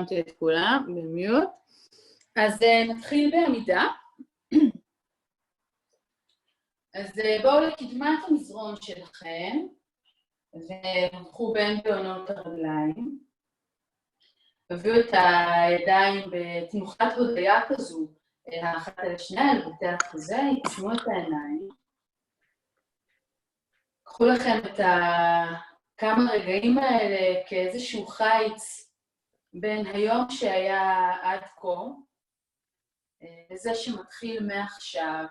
שמתי את כולם במיוט. אז נתחיל בעמידה. אז בואו לקדמת המזרון שלכם, והלכו בין בעונות הרגליים. הביאו את הידיים בתנוחת הודיה כזו, האחת על השנייה, על בתי החזה, יתשמו את העיניים. קחו לכם את כמה רגעים האלה כאיזשהו חיץ בין היום שהיה עד כה, לזה שמתחיל מעכשיו.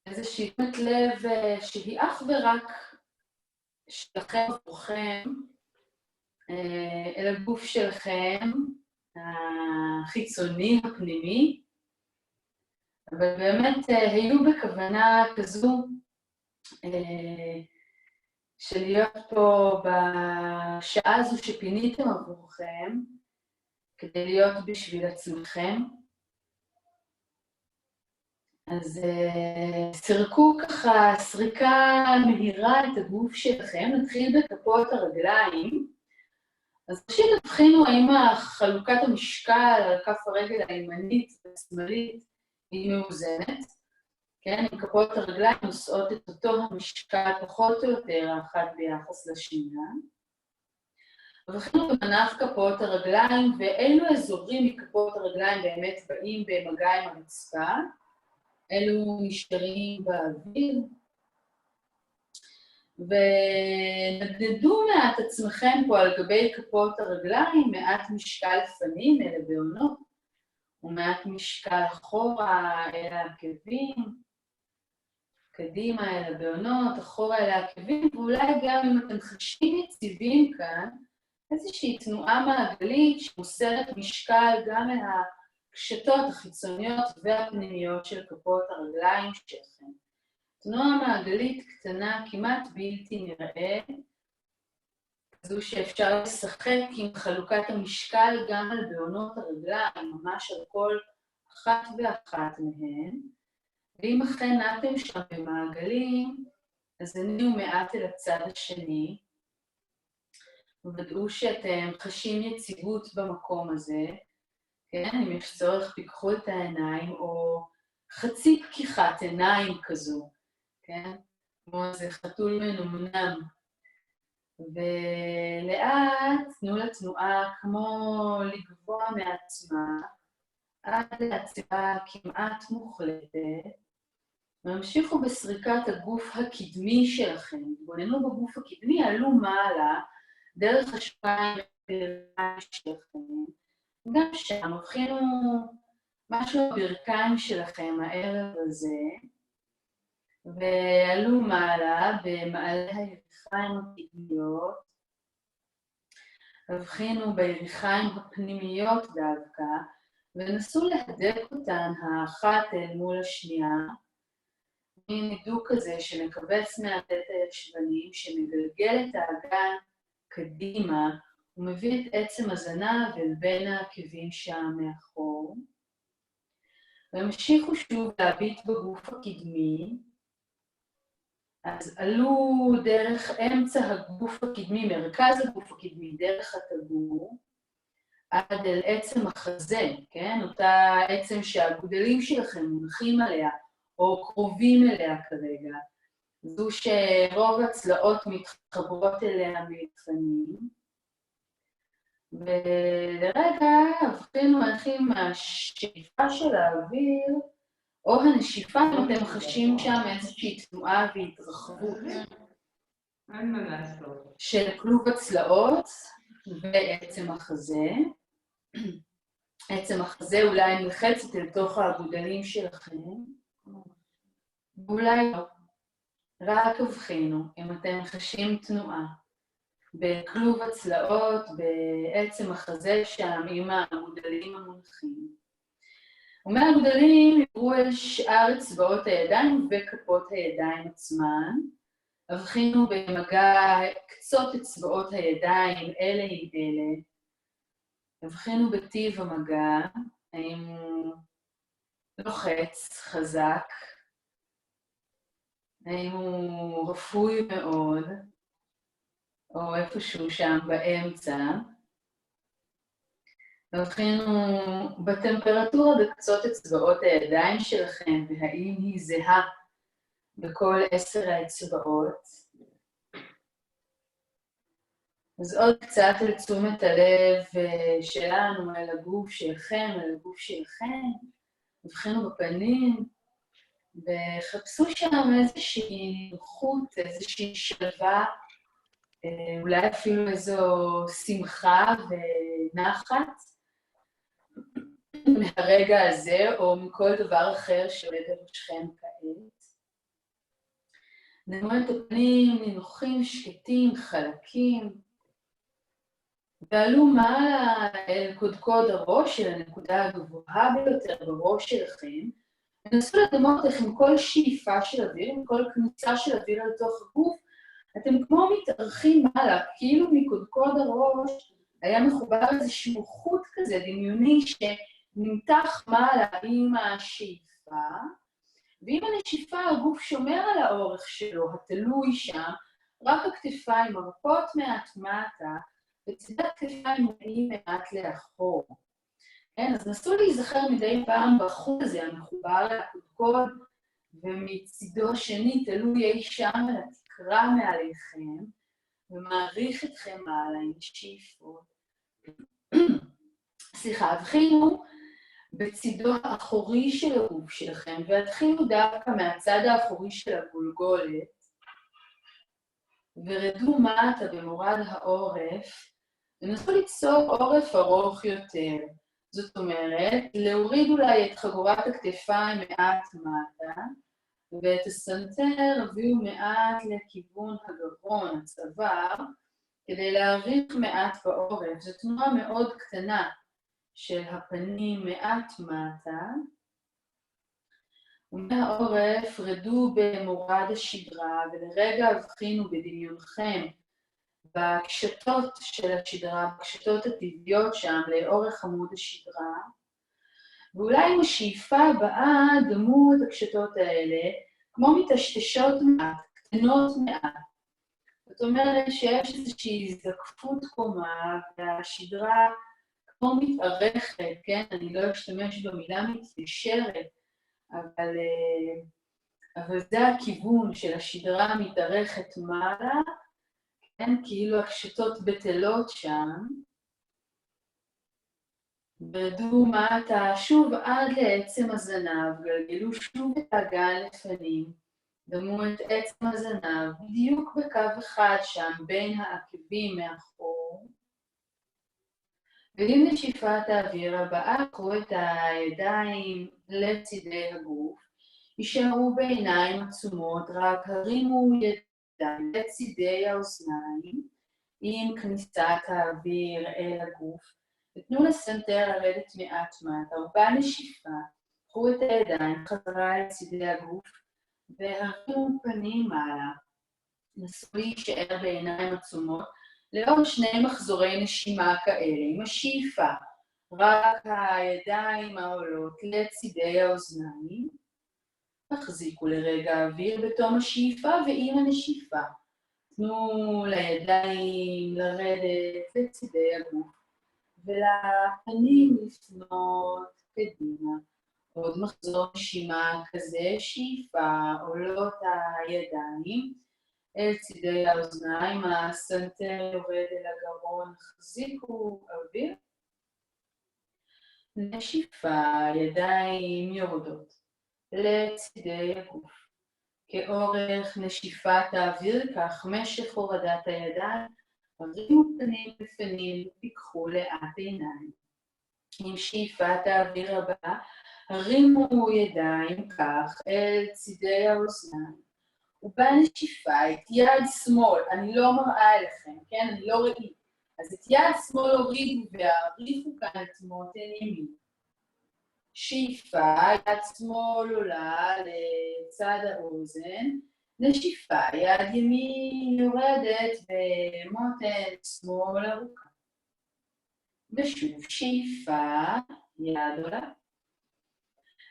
איזושהי תשומת לב שהיא אך ורק שלכם עבורכם, אל הגוף שלכם, החיצוני, הפנימי, אבל באמת היו בכוונה כזו של להיות פה בשעה הזו שפיניתם עבורכם, כדי להיות בשביל עצמכם. אז סרקו ככה סריקה מהירה את הגוף שלכם, נתחיל בכפות הרגליים. אז ראשית תבחינו האם חלוקת המשקל על כף הרגל הימנית והשמאלית היא מאוזנת. כן, עם כפות הרגליים נושאות את אותו המשקל פחות או יותר האחת ביחס לשנייה. תבחינו במנח כפות הרגליים, ואילו אזורים מכפות הרגליים באמת באים במגע עם הרצפה. אלו נשארים באוויר, ונדדו מעט עצמכם פה על גבי כפות הרגליים, מעט משקל פנים אלה בעונות, ומעט משקל אחורה אל העקבים, קדימה אל הבעונות, אחורה אל העקבים, ואולי גם אם אתם חשים יציבים כאן, איזושהי תנועה מעגלית שמוסרת משקל גם אל הקשתות החיצוניות והפנימיות של כפות הרגליים שלכם. תנועה מעגלית קטנה, כמעט בלתי נראה, זו שאפשר לשחק עם חלוקת המשקל גם על בעונות הרגליים, ממש על כל אחת ואחת מהן. ואם אכן נעתם שם במעגלים, אז הניעו מעט אל הצד השני, וודאו שאתם חשים יציבות במקום הזה. כן, אם יש צורך, פיקחו את העיניים, או חצי פקיחת עיניים כזו, כן? כמו איזה חתול מנומנם. ולאט תנו לתנועה כמו לגבוה מעצמה, עד לעצירה כמעט מוחלטת. והמשיכו בסריקת הגוף הקדמי שלכם. תבוננו בגוף הקדמי, עלו מעלה, דרך השפיים שלכם. גם שם, הבחינו משהו בברכיים שלכם הערב הזה, ועלו מעלה במעלה הירכיים הפנימיות, הבחינו בירכיים הפנימיות דווקא, ונסו להדק אותן האחת אל מול השנייה, מין הידוק כזה שמקבץ מהתת הישבנים, שמגלגל את האגן קדימה, הוא מביא את עצם הזנב אל בין העקבים שם מאחור. והמשיכו שוב להביט בגוף הקדמי. אז עלו דרך אמצע הגוף הקדמי, מרכז הגוף הקדמי, דרך הטבור, עד אל עצם החזה, כן? אותה עצם שהגודלים שלכם מונחים עליה, או קרובים אליה כרגע. זו שרוב הצלעות מתחברות אליה מלפנים. ולרגע הבחינו איך עם השאיפה של האוויר, או הנשיפה, אם אתם חשים שם איזושהי תנועה והתרחבות של כלוב הצלעות ועצם החזה. עצם החזה אולי נלחצת אל תוך הגודלים שלכם, ואולי לא. רק הבחינו אם אתם חשים תנועה. בכלוב הצלעות, בעצם החזה שם, עם הגודלים המונחים. ומהגודלים יראו אל שאר אצבעות הידיים וכפות הידיים עצמן. הבחינו במגע קצות אצבעות הידיים אלה עם אלה. הבחינו בטיב המגע, האם הוא לוחץ חזק, האם הוא רפוי מאוד, או איפשהו שם באמצע. תבחינו בטמפרטורה בקצות אצבעות הידיים שלכם, והאם היא זהה בכל 10 האצבעות. אז עוד קצת על תשומת הלב שלנו, אל הגוף שלכם, אל הגוף שלכם. תבחינו בפנים, וחפשו שם איזושהי נוחות, איזושהי שלווה, אולי אפילו איזו שמחה ונחת מהרגע הזה, או מכל דבר אחר שעולה בראשכם כעת. נאמרו את הפנים נינוחים, שקטים, חלקים, ועלו מעלה אל קודקוד הראש של הנקודה הגבוהה ביותר בראש שלכם, ונסו לדמות איך עם כל שאיפה של אוויר, עם כל כניסה של אוויר לתוך הגוף, אתם כמו מתארחים מעלה, כאילו מקודקוד הראש היה מחובר איזשהו חוט כזה דמיוני שנמתח מעלה עם השאיפה, ועם הנשיפה הגוף שומר על האורך שלו, התלוי שם, רק הכתפיים מרפות מעט מטה, וצד הכתפיים נעים מעט לאחור. כן, אז נסו להיזכר מדי פעם בחוט הזה המחובר לקודקוד, ומצידו השני תלוי אי שם על התקרה מעליכם, ומעריך אתכם מעלה עם שאיפות. סליחה, הבחינו בצידו האחורי של הגוף שלכם, והתחילו דווקא מהצד האחורי של הגולגולת, ורדו מטה במורד העורף, ונסו ליצור עורף ארוך יותר. זאת אומרת, להוריד אולי את חגורת הכתפיים מעט מטה, ואת הסנטר הביאו מעט לכיוון הגרון, הצוואר, כדי להאריך מעט בעורף. זו תנועה מאוד קטנה של הפנים מעט מטה, ומהעורף רדו במורד השדרה, ולרגע הבחינו בדמיונכם בקשתות של השדרה, בקשתות הטבעיות שם לאורך עמוד השדרה, ואולי עם השאיפה הבאה דמו את הקשתות האלה כמו מטשטשות מעט, קטנות מעט. זאת אומרת שיש איזושהי הזדקפות קומה, והשדרה כמו מתארכת, כן? אני לא אשתמש במילה מתיישרת, אבל זה הכיוון של השדרה המתארכת מעלה, כן? כאילו הקשתות בטלות שם, ורדו מטה שוב עד לעצם הזנב, גלגלו שוב את האגן לפנים, דמו את עצם הזנב בדיוק בקו אחד שם בין העקבים מאחור, ועם נשיפת האוויר הבאה קחו את הידיים לצידי הגוף, יישארו בעיניים עצומות, רק הרימו ידיים לצידי האוזניים עם כניסת האוויר אל הגוף, ותנו לסנטר לרדת מעט מטה, ובנשיפה קחו את הידיים חזרה אל צידי הגוף והרימו פנים מעלה. נסו להישאר בעיניים עצומות לאור 2 מחזורי נשימה כאלה, עם השאיפה, רק הידיים העולות לצידי האוזניים, תחזיקו לרגע אוויר בתום השאיפה ועם הנשיפה. תנו לידיים לרדת לצידי הגוף, ולפנים לפנות קדימה. עוד מחזור נשימה כזה, שאיפה, עולות הידיים אל צידי האוזניים, הסנטר יורד אל הגרון, החזיקו אוויר. נשיפה, ידיים יורדות לצידי הגוף. כאורך נשיפת האוויר, כך משך הורדת הידיים, הרימו פנים בפנים ופיקחו לאט עיניים. עם שאיפת האוויר הבאה, הרימו ידיים כך אל צידי האוזניים. ובנשיפה את יד שמאל, אני לא מראה אליכם, כן? אני לא ראית. אז את יד שמאל הורידו והעריכו כאן את מותן ימין. שאיפה, יד שמאל עולה לצד האוזן, נשיפה, יד ימין יורדת ומותן שמאל ארוכה. ושוב שאיפה, יד עולה.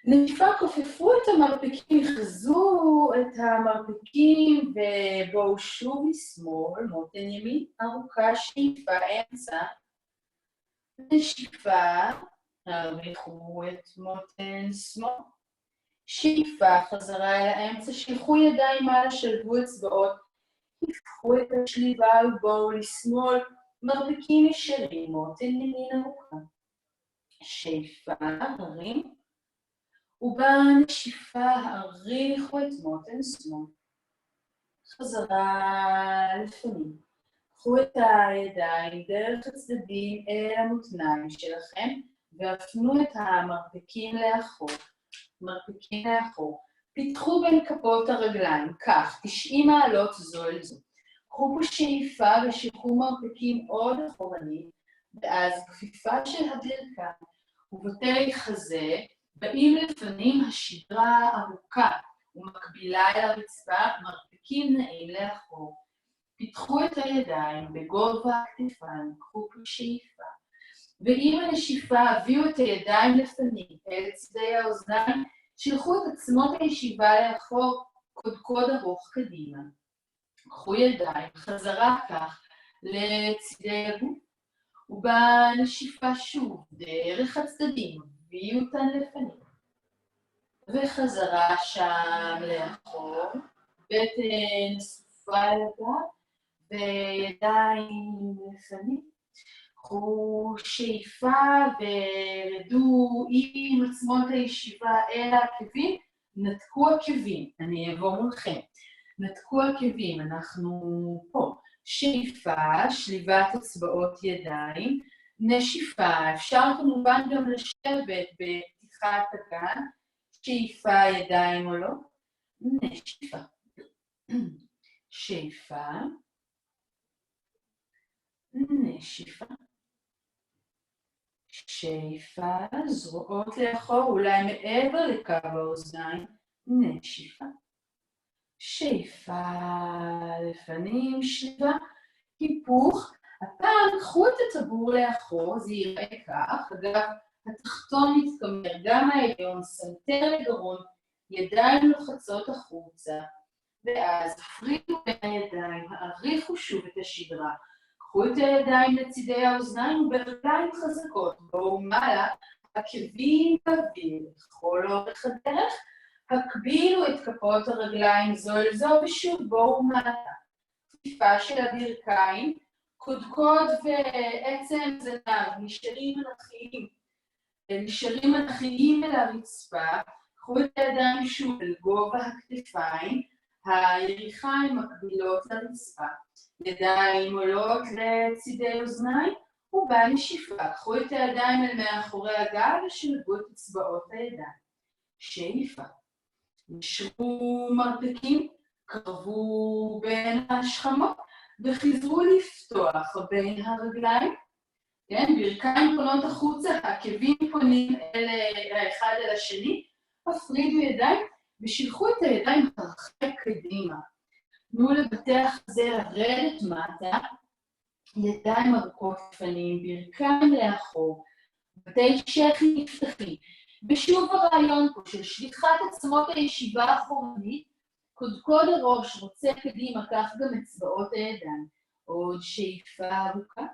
נשיפה, כופפו את המרפקים, יחזו את המרפקים ובואו שוב לשמאל, מותן ימין ארוכה, שאיפה אמצע. נשיפה, הרוויחו את מותן שמאל. שאיפה, חזרה אל האמצע, שילחו ידיים מעלה, שלבו אצבעות, יפתחו את השליבה ובואו לשמאל, מרפקים ישרים, מותן ימין ארוכה. שאיפה, הרים, ובנשיפה הריחו את מותן שמאל. חזרה לפנים. קחו את הידיים דרך הצדדים אל המותניים שלכם, והפנו את המרפקים לאחור. מרפקים לאחור. פיתחו בין כפות הרגליים, כך, 90 מעלות זו אל זו. קחו בשאיפה ושיקחו מרפקים עוד אחורנית, ואז כפיפה של הברכיים ובתי חזה, באים לפנים השדרה ארוכה ומקבילה אל הרצפה, מרפקים נעים לאחור. פיתחו את הידיים בגובה הכתפיים, קחו בשאיפה. ועם הנשיפה הביאו את הידיים לפנים, אל צדי האוזניים, שילחו את עצמות הישיבה לאחור, קודקוד ארוך קדימה. קחו ידיים, חזרה כך לצדי הגוף, ובנשיפה שוב, דרך הצדדים, הביאו אותן לפנים. וחזרה שם לאחור, בטן נסופה אל הגב, וידיים לפנים. קחו שאיפה ורדו עם עצמות הישיבה אל העקבים, נתקו עקבים, אני אעבור מולכם. נתקו עקבים, אנחנו פה. שאיפה, שליבת אצבעות ידיים, נשיפה, אפשר כמובן גם לשבת בפתיחת הגן, שאיפה ידיים או לא, נשיפה. שאיפה, נשיפה. שאיפה, זרועות לאחור, אולי מעבר לקו האוזניים, נשיפה. שאיפה, לפנים, שליבה, היפוך. הפעם קחו את הטבור לאחור, זה ייראה כך. אגב, התחתון מתקמר, גם העליון, סנטר לגרון, ידיים לוחצות החוצה, ואז הפרידו בין הידיים, העריכו שוב את השדרה. קחו את הידיים לצידי האוזניים וברגליים חזקות, בואו מעלה, עקבים באוויר, לכל אורך הדרך, הקבילו את כפות הרגליים זו אל זו ושוב בואו מעלה. כפיפה של הברכיים, קודקוד ועצם זנב, נשארים אנכיים אל הרצפה, קחו את הידיים שוב אל גובה הכתפיים, הירכיים מקבילות לרצפה. ידיים עולות לצידי אוזניים, ובנשיפה, קחו את הידיים אל מאחורי הגב ושלבו את אצבעות הידיים. שאיפה. נשרו מרפקים, קרבו בין השכמות, וחיזרו לפתוח בין הרגליים. כן, ברכיים פונות החוצה, העקבים פונים האחד אל השני, הפרידו ידיים ושילחו את הידיים הרחק קדימה. תנו לבתי החזה לרדת מטה, ידיים ארוכות לפנים, ברכיים לאחור, בתי שכי נפתחים. ושוב הרעיון פה של שליחת עצמות הישיבה האחורנית, קודקוד הראש רוצה קדימה, כך גם אצבעות הידיים. עוד שאיפה ארוכה.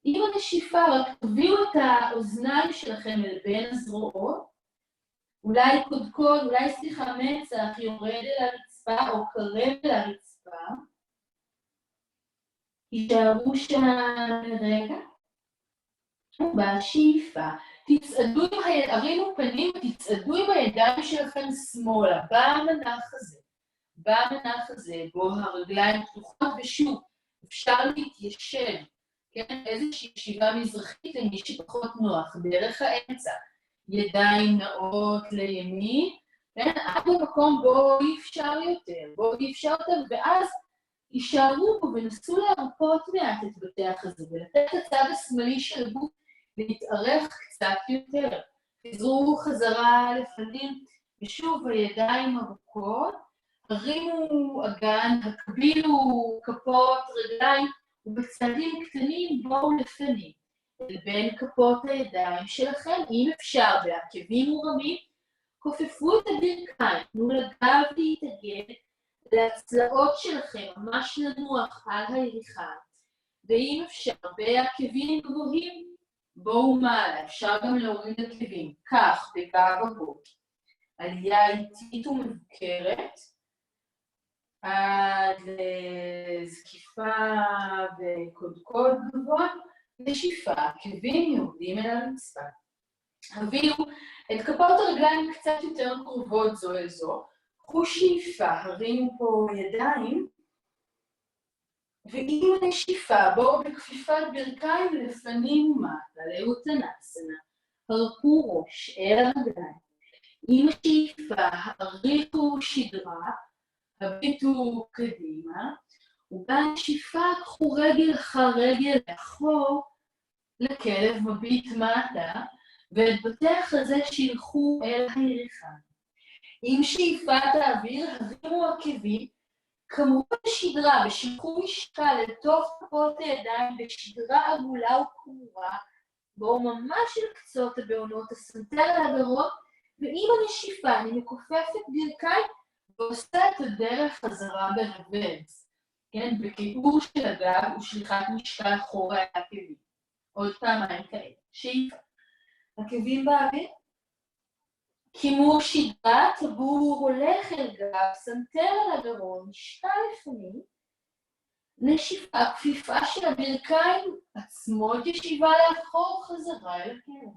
עם הנשיפה רק תביאו את האוזניים שלכם אל בין הזרועות, אולי קודקוד, מצח יורד אל הרצפה או קרב אל הרצפה. יישארו שם לרגע. בשאיפה, תצעדו עם הרימו פנים, תצעדו עם הידיים שלכם שמאלה, במנח הזה, בו הרגליים פתוחות, ושוב, אפשר להתיישב, כן? איזושהי ישיבה מזרחית למי שפחות נוח, דרך האמצע, ידיים נעות לימין, כן? עד למקום בו אי אפשר יותר, ואז יישארו פה ונסו להרפות מעט את בתי החזה, ולתת לצד השמאלי של הגוף להתארך קצת יותר. חזרו חזרה לפנים, ושוב הידיים ארוכות, הרימו אגן, הקבילו כפות רגליים, ובצעדים קטנים בואו לפנים. בין כפות הידיים שלכם, אם אפשר, בעקבים מורמים, כופפו את הברכיים, תנו לגב להתאגד, להצלעות שלכם ממש לנוח על היריחה, ואם אפשר, בעקבים גבוהים, בואו מעלה, אפשר גם להוריד עקבים, כך בגב הגוף. עלייה איטית ומבוקרת, עד לזקיפה וקודקוד גבוה, ושאיפה, עקבים יורדים אל הרצפה. הביאו את כפות הרגליים קצת יותר קרובות זו אל זו, קחו שאיפה, הרימו פה ידיים, ועם הנשיפה בואו בכפיפת ברכיים לפנים ומטה, לאוטנסנה, הרפו ראש אל הרגליים. עם השאיפה העריכו שדרה, הביטו קדימה, ובנשיפה קחו רגל אחר רגל לאחור, לכלב מביט מטה, ואת בתי החזה שילחו אל היריחה. עם שאיפת האוויר הרימו עקבים, כמובן שדרה ושיקחו משקל לתוך כפות הידיים בשדרה עגולה וקרורה, בואו ממש אל קצות הבעונות הסנטר להגרות, ועם הנשיפה אני מכופפת ברכיים ועושה את הדרך חזרה ברוורס, כן? בכיעור של הגב ושליחת משקל אחורה אל העקבים. עוד פעמיים כאלה. שאיפה. עקבים באוויר. כימור שדרה, טבור הולך אל גב, סנטר על הגרון, משקל לפנים. נשיפה, כפיפה של הברכיים, עצמות ישיבה לאחור חזרה אל הכלב.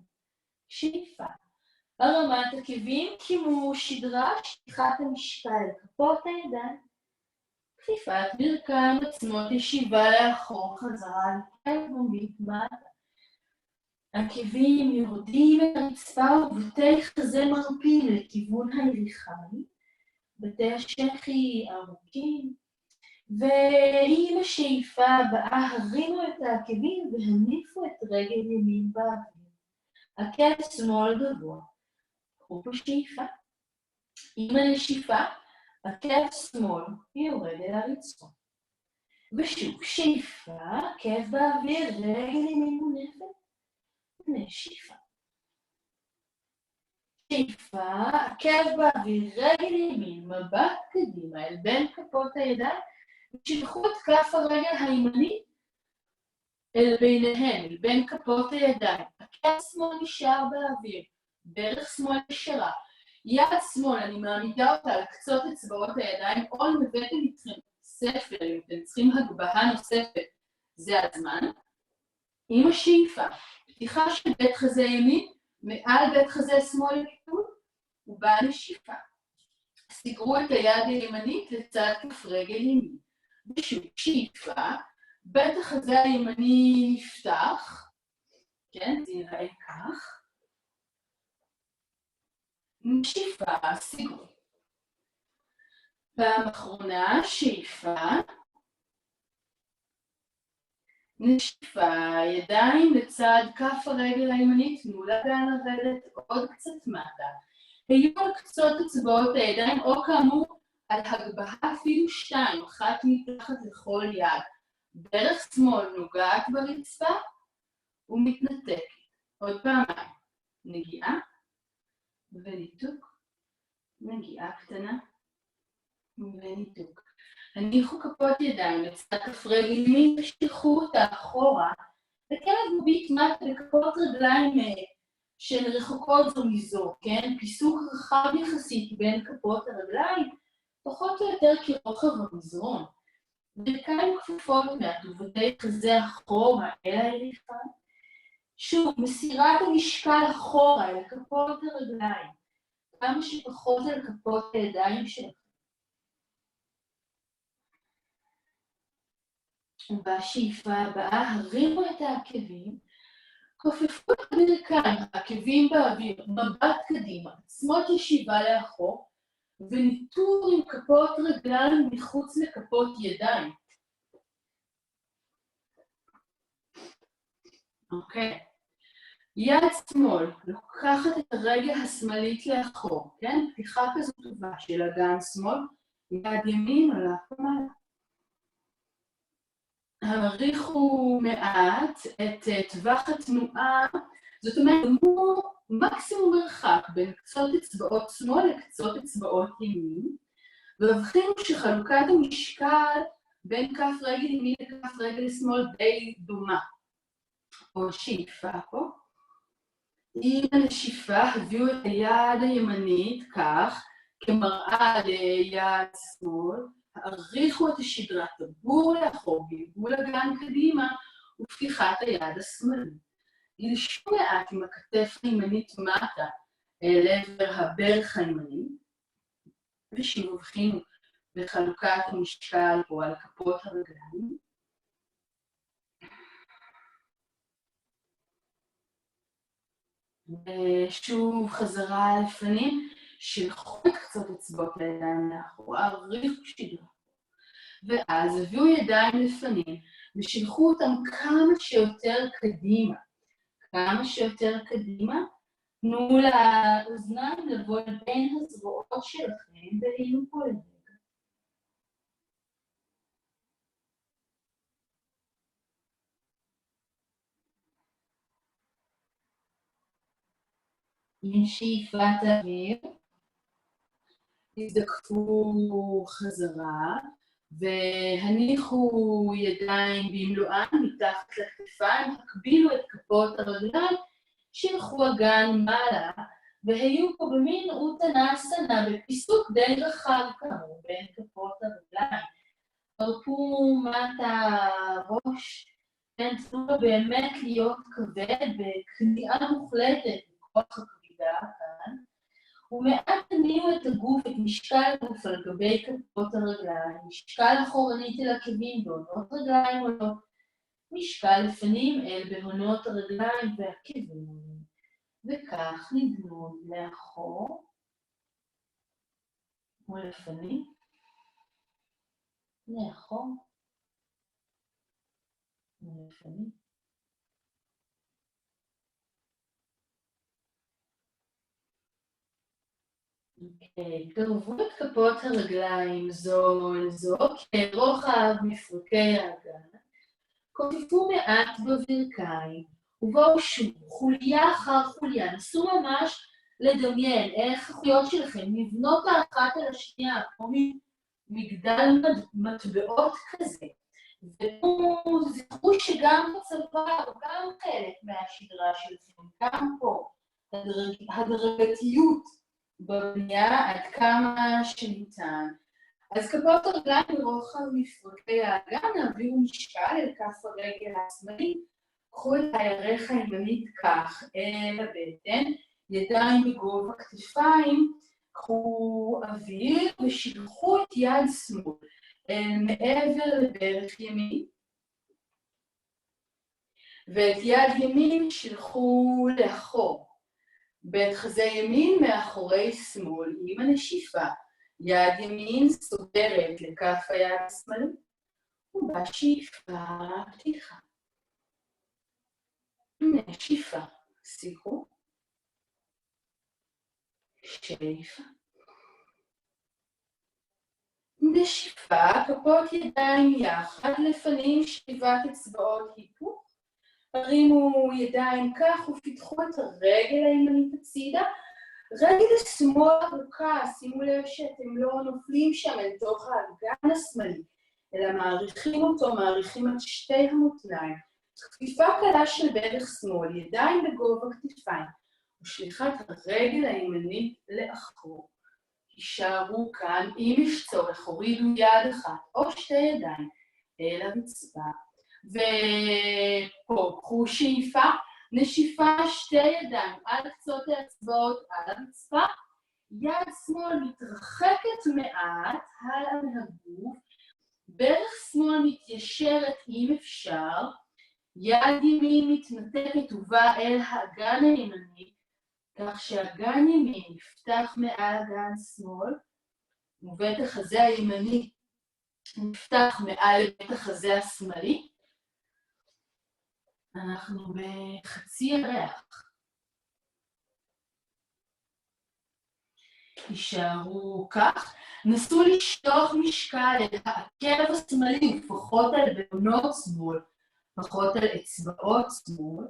שאיפה. הרמת עקבים, כימור שדרה, שליחת המשקל אל כפות הידיים. כפיפת ברכיים, עצמות ישיבה לאחור חזרה אל הכלב מביט מטה. עקבים יורדים את הרצפה ובתי חזה מרפים לכיוון היריחיים, בתי השחי ארוכים, ועם השאיפה הבאה הרימו את העקבים והניפו את רגל ימין באוויר. עקב שמאל גבוה, קחו בשאיפה. עם הנשיפה, עקב שמאל יורד אל הרצפה. ושוב שאיפה, עקב באוויר, רגל ימין מונפת. נשיפה. שאיפה, עקב באוויר, רגל ימין, מבט קדימה אל בין כפות הידיים, ושילחו את כף הרגל הימנית אל ביניהם, אל בין כפות הידיים. עקב שמאל נשאר באוויר, ברך שמאל ישרה. יד שמאל, אני מעמידה אותה על קצות אצבעות הידיים, או אם הבאתם איתכם ספר, אם אתם צריכים הגבהה נוספת, זה הזמן. עם השאיפה. פתיחה של בית חזה ימין, מעל בית חזה שמאל לכיוון, ובנשיפה. סגרו את היד הימנית לצד כף רגל ימין. ושוב, שאיפה, בית החזה הימני נפתח, כן, זה ייראה כך. נשיפה, סגרו. פעם אחרונה, שאיפה. נשיפה, ידיים לצד כף הרגל הימנית, תנו לגן לרדת עוד קצת מטה. היו על קצות אצבעות הידיים, או כאמור, על הגבהה אפילו 2, אחת מתחת לכל יד. ברך שמאל נוגעת ברצפה ומתנתקת. עוד פעמיים. נגיעה וניתוק. נגיעה קטנה וניתוק. הניחו כפות ידיים לצד כף רגל ימין ושילחו אותה אחורה, וכלב מביט מטה בכפות רגליים שהן רחוקות זו מזו, כן? פיסוק רחב יחסית בין כפות הרגליים, פחות או יותר כרוחב המזרון. ברכיים כפופות מעט ובתי חזה אחורה אל היריחה. שוב, מסירת המשקל אחורה אל כפות הרגליים, כמה שפחות אל כפות הידיים שלכם. ובשאיפה הבאה הרימו את העקבים, כופפו את הברכיים, העקבים באוויר, מבט קדימה, עצמות ישיבה לאחור, וניטור עם כפות רגליים מחוץ לכפות ידיים. אוקיי. יד שמאל לוקחת את הרגל השמאלית לאחור, כן? פתיחה כזו טובה של אגן שמאל, יד ימין עולה למעלה. העריכו מעט את טווח התנועה, זאת אומרת, מקסימום מרחק בין קצות אצבעות שמאל לקצות אצבעות ימין, והבחינו שחלוקת המשקל בין כף רגל ימין לכף רגל שמאל די דומה. או שאיפה פה. עם הנשיפה הביאו את היד הימנית כך, כמראה ליד שמאל, העריכו את השדרה, טבור לאחור, גלגו לגן קדימה, ופתיחת היד השמאלית. גלשו מעט עם הכתף הימנית מטה לעבר הברך הימני, ושוב הבחינו בחלוקת המשקל פה על כפות הרגליים. ושוב חזרה לפנים, שילחו את קצות אצבעות לידיים לאחור, העריכו שדרה. ואז הביאו ידיים לפנים ושילחו אותם כמה שיותר קדימה. כמה שיותר קדימה, תנו לאוזניים לבוא בין הזרועות שלכם והיינו פה לרגע. עם שאיפת אוויר, תזדקפו חזרה והניחו ידיים במלואן מתחת לכתפיים, הקבילו את כפות הרגליים, שילחו אגן מעלה, והיו פה במין אוטנסנה בפיסוק די רחב כאמור בין כפות הרגליים. הרפו מטה ראש, תנו לו באמת להיות כבד בכניעה מוחלטת בכוח הכבידה כאן, ומעט תניעו את הגוף, את משקל הגוף על גבי כפות הרגליים, משקל אחורנית אל עקבים בעונות רגליים או לא, משקל לפנים אל בעונות הרגליים והעקבים, וכך נדנוד לאחור ולפנים, לאחור ולפנים. אוקיי, קרבו את כפות הרגליים זו אל זו, כרוחב מפרקי האגן, כופפו מעט בברכיים, ובואו שוב, חוליה אחר חוליה, נסו ממש לדמיין איך החוליות שלכם נבנות האחת על השנייה, כמו מגדל מטבעות כזה, וזכרו שגם בצבא הוא גם חלק מהשדרה שלכם, גם פה, הדרגתיות בבנייה עד כמה שניתן. אז כפות הרגליים לרוחב מפרקי האגן, העבירו משקל אל כף הרגל השמאלית, קחו את הירך הימנית כך אל הבטן, ידיים בגובה כתפיים, קחו אוויר ושילחו את יד שמאל מעבר לברך ימין, ואת יד ימין שילחו לאחור. בית חזה ימין מאחורי שמאל עם הנשיפה. יד ימין סוגרת לכף היד השמאלי, ובשאיפה פתיחה. נשיפה, שיחו. שאיפה. נשיפה, כפות ידיים יחד, לפנים שכיבת אצבעות היפוך. הרימו ידיים כך ופיתחו את הרגל הימנית הצידה. רגל השמאל ארוכה, שימו לב שאתם לא נופלים שם אל תוך האגן השמאלי, אלא מעריכים אותו, מעריכים את שתי המותניים. כפיפה קלה של ברך שמאל, ידיים בגובה כתפיים, ושליחת הרגל הימנית לאחור. הישארו כאן, אם יש צורך, הורידו יד אחת או שתי ידיים אל הרצפה. ופה, קחו שאיפה, נשיפה שתי ידיים על קצות האצבעות על הרצפה, יד שמאל מתרחקת מעט הלאה מהגוף, ברך שמאל מתיישרת אם אפשר, יד ימין מתנתקת ובאה אל האגן הימני, כך שהאגן ימין נפתח מעל אגן שמאל, ובית החזה הימני נפתח מעל בית החזה השמאלי. אנחנו בחצי ירח. יישארו כך. נסו לשטוח משקל אל העקב השמאלי ופחות על בעונות שמאל, פחות על אצבעות שמאל.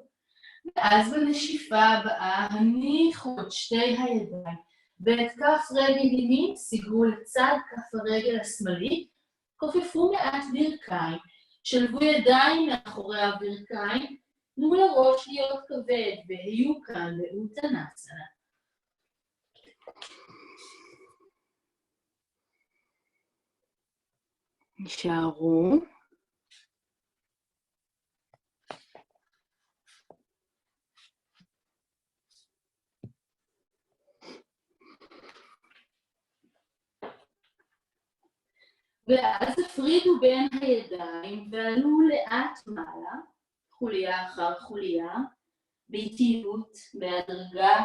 ואז בנשיפה הבאה הניחו את שתי הידיים ואת כף רגל ימין סיגרו לצד כף הרגל השמאלית, כופפו מעט ברכיים, שלבו ידיים מאחורי הברכיים, תנו לראש להיות כבד והיו כאן באוטנסנה. נשארו. ואז הפרידו בין הידיים ועלו לאט מעלה, חוליה אחר חוליה, באיטיות, בהדרגה,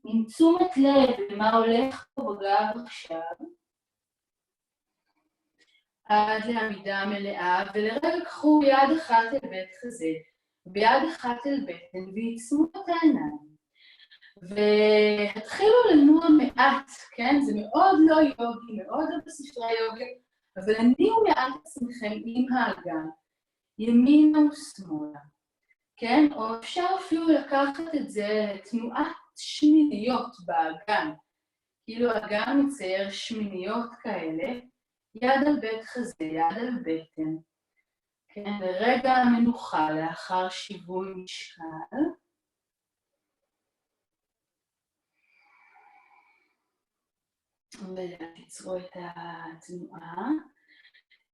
עם תשומת לב למה הולך פה בגב עכשיו, עד לעמידה מלאה, ולרגע קחו יד אחת אל בית חזה, ויד אחת אל בטן, ועיצמו את העיניים. והתחילו לנוע מעט, כן? זה מאוד לא יוגי, מאוד לא בספרי יוגי, אבל הניעו מעט עצמכם עם האגן, ימינה ושמאלה, כן? או אפשר אפילו לקחת את זה לתנועת שמיניות באגן. כאילו האגן מצייר שמיניות כאלה, יד על בית חזה, יד על בטן. כן, לרגע המנוחה לאחר שיווי משקל. ותיצרו את התנועה.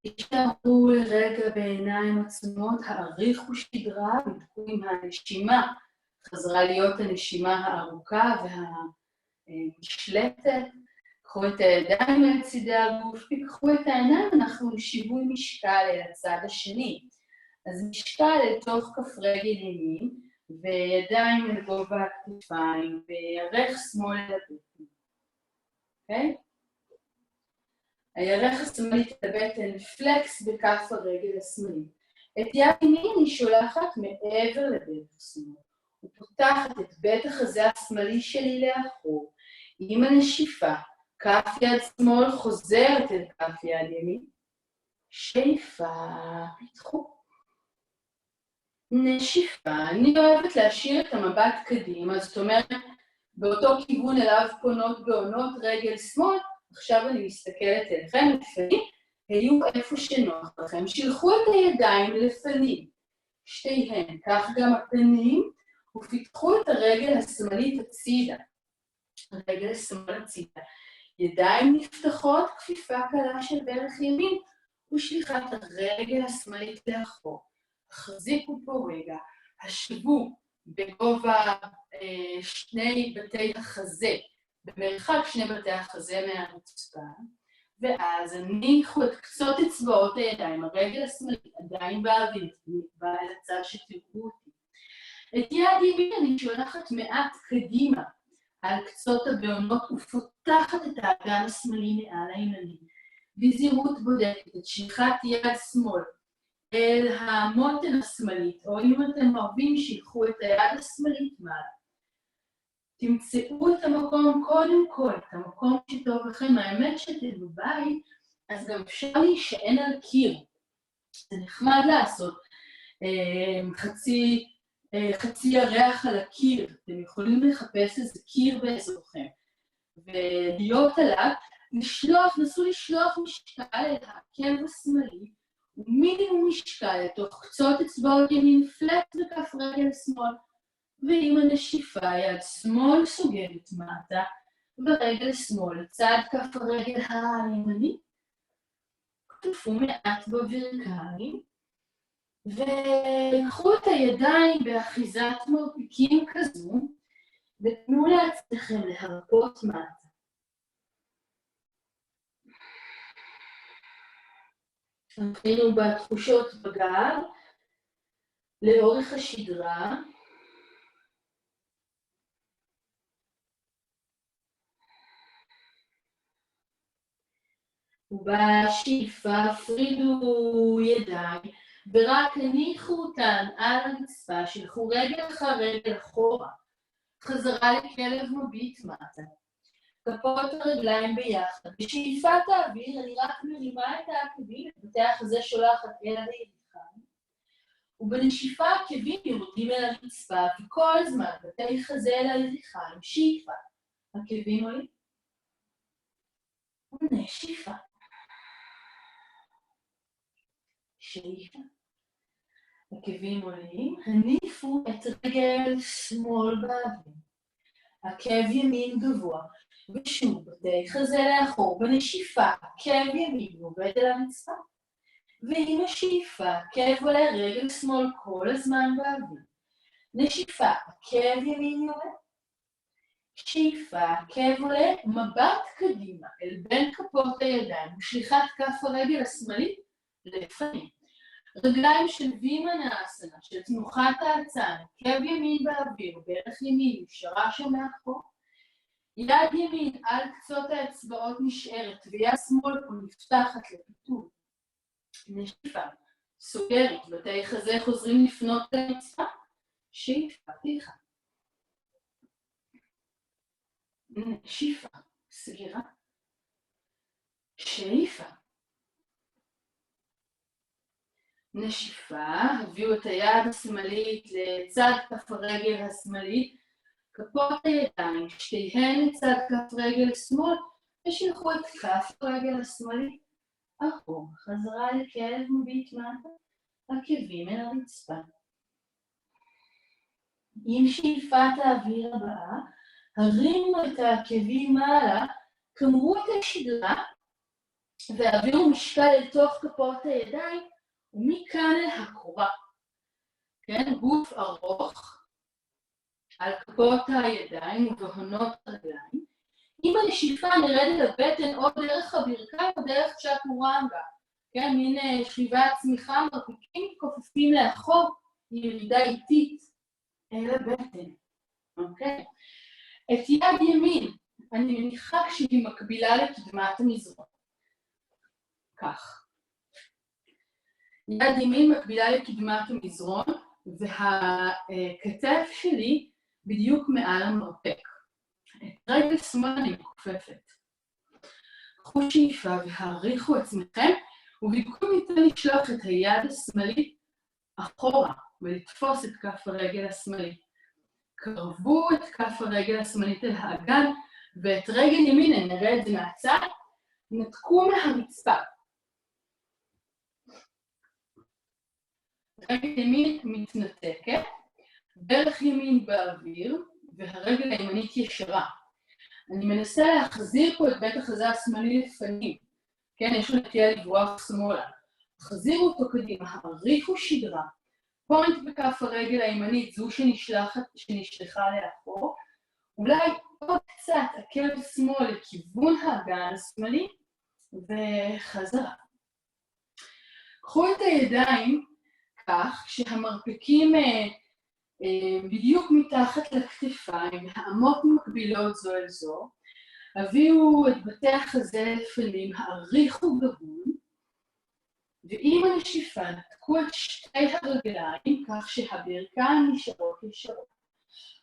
תשארו לרגע בעיניים עצומות, העריכו שדרה, ודקו עם הנשימה. חזרה להיות הנשימה הארוכה והמשלטת. קחו את הידיים אל צידי הגוף, תיקחו את העיניים, אנחנו שיווי משקל אל הצד השני. אז משקל אל תוך כף רגל ימין, וידיים אל גובה הכתפיים, וירך שמאל אל הבטן. אוקיי? הירך השמאלית את הבטן, פלקס בכף הרגל השמאלית. את יד ימין אני שולחת מעבר לבית השמאל. ופותחת את בית החזה השמאלי שלי לאחור, עם הנשיפה. כף יד שמאל חוזרת אל כף יד ימין. שאיפה, פיתחו. נשיפה, אני אוהבת להשאיר את המבט קדימה, זאת אומרת, באותו כיוון אליו פונות בעונות רגל שמאל, עכשיו אני מסתכלת אליכם לפנים, היו איפה שנוח לכם, שילחו את הידיים לפנים, שתיהן, כך גם הפנים, ופיתחו את הרגל השמאלית הצידה, הרגל השמאל הצידה. ידיים נפתחות, כפיפה קלה של ברך ימין, ושליחת הרגל השמאלית לאחור. החזיקו פה רגע, השבו בגובה שני בתי החזה, במרחק שני בתי החזה מהרצפה, ואז הניחו את קצות אצבעות הידיים, הרגל השמאלית עדיין באוויר, נקבע אל הצד שתראו אותי. את יד ימין אני שולחת מעט קדימה, על קצות הבעונות ופותחת את האגן השמאלי מעל העיננים. בזהירות בודקת את שליחת יד שמאל אל המותן השמאלית, או אם אתם אוהבים שילחו את היד השמאלית מעלה. תמצאו את המקום קודם כל, את המקום שטוב לכם. האמת שאתם בבית, אז גם אפשר להישען על קיר. זה נחמד לעשות חצי ירח על הקיר, אתם יכולים לחפש איזה קיר באזורכם, ולהיות עליו, נסו לשלוח משקל אל העקב השמאלי, ומינימום משקל לתוך קצות אצבעות ימין פלט בכף רגל שמאל, ועם הנשיפה יד שמאל סוגרת מטה, ורגל שמאל לצד כף הרגל הימני, כתפו מעט בברכיים, וקחו את הידיים באחיזת מרפיקים כזו, ותנו לעצמכם להרפות מטה. תתחילו בתחושות בגב, לאורך השדרה. ובשאיפה הפרידו ידיים, ורק הניחו אותן על הרצפה, שילחו רגל אחר רגל אחורה, חזרה לכלב מביט מטה. כפות הרגליים ביחד, בשאיפת האוויר אני רק מרימה את העקבים, את בתי החזה שולחת אל הירכיים, ובנשיפה העקבים יורדים אל הרצפה, וכל הזמן בתי חזה אל היריחה עם שאיפה. עקבים עולים. ונשיפה. שאיפה. עקבים עולים, הניפו את רגל שמאל באוויר. עקב ימין גבוה, ושוב בתי חזה לאחור, בנשיפה, עקב ימין עובד אל הרצפה. ועם השאיפה, עקב עולה רגל שמאל כל הזמן באוויר. נשיפה, עקב ימין יורד. שאיפה, עקב עולה, מבט קדימה אל בין כפות הידיים, ושליחת כף הרגל השמאלית לפנים. רגליים של וימאנסנה, של תנוחת האצן, עקב ימין באוויר, ברך ימין, נשארה שם מאחור. יד ימין על קצות האצבעות נשארת, ויד שמאל פה נפתחת לפיתול. נשיפה, סוגרת, בתי חזה חוזרים לפנות לרצפה. שאיפה, פתיחה. נשיפה, סגירה. שאיפה. נשיפה, הביאו את היד השמאלית לצד כף הרגל השמאלית, כפות הידיים, שתיהן לצד כף רגל שמאל, ושילחו את כף הרגל השמאלית. אחור, חזרה לכלב מביט מטה, עקבים אל הרצפה. עם שאיפת האוויר הבאה, הרימו את העקבים מעלה, כמרו את השדרה, והעבירו משקל אל תוך כפות הידיים, ומכאן אל הקורה. כן, גוף ארוך, על כפות הידיים ובהונות הרגליים. עם הנשיפה נרד אל הבטן או דרך הברכיים או דרך צ'טורנגה. כן, מין שכיבת צמיחה מרפקים מתכופפים לאחור, ירידה איטית אל הבטן. אוקיי? את יד ימין, אני מניחה כשהיא מקבילה לקדמת המזרון. כך. יד ימין מקבילה לקדמת המזרון, והכתף שלי בדיוק מעל המרפק. את רגל שמאל אני מכופפת. קחו שאיפה והעריכו עצמכם, ובמקום ניתן לשלוח את היד השמאלית אחורה ולתפוס את כף הרגל השמאלית. קרבו את כף הרגל השמאלית אל האגן, ואת רגל ימין, אני נראה את זה מהצד, נתקו מהרצפה. רגל ימין מתנתקת, ברך ימין באוויר, והרגל הימנית ישרה. אני מנסה להחזיר פה את בית החזה השמאלי לפנים. כן, יש לו נטייה לברוח שמאלה. תחזירו אותו קדימה, העריכו שדרה. פוינט בכף הרגל הימנית, זו שנשלחה לאחור. אולי עוד קצת עקב שמאל לכיוון האגן השמאלי, וחזרה. קחו את הידיים כך שהמרפקים בדיוק מתחת לכתפיים, העמות מקבילות זו אל זו, הביאו את בתי החזה לפנים, העריכו גבול, ועם הנשיפה נתקו את שתי הרגליים כך שהברכיים נשארות ישרות.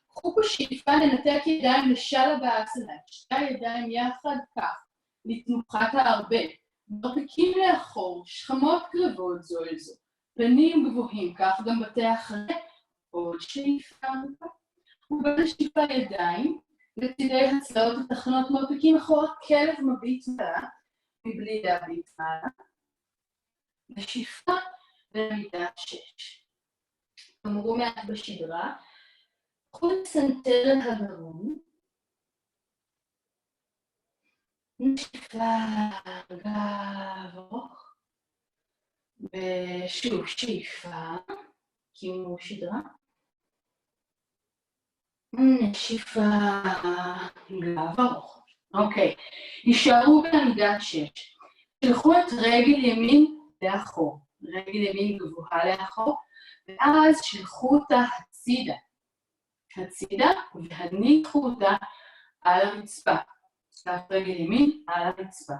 קחו פה שאיפה לנתק ידיים לשלה באסנה, שתי הידיים יחד כך, לתנוחת הערבה, מרפקים לאחור, שכמות קרבות זו אל זו, פנים גבוהים, כך גם בתי החזה, עוד שאיפה, ובנשיפה ידיים, לצידי הצלעות התחנות מרפקים אחורה, כלב מביט מעלה, מבלי להביט מעלה. נשיפה לעמידה 6. אמרו מעט בשדרה, קחו לסנטר אל הגרון, נשיפה גב ארוך, ושוב שאיפה, קימו שדרה, נשיפה גב ארוך. אוקיי, יישארו בעמידה 6. שלחו את רגל ימין לאחור, רגל ימין גבוהה לאחור, ואז שלחו אותה הצידה, והניחו אותה על הרצפה. כף רגל ימין על הרצפה.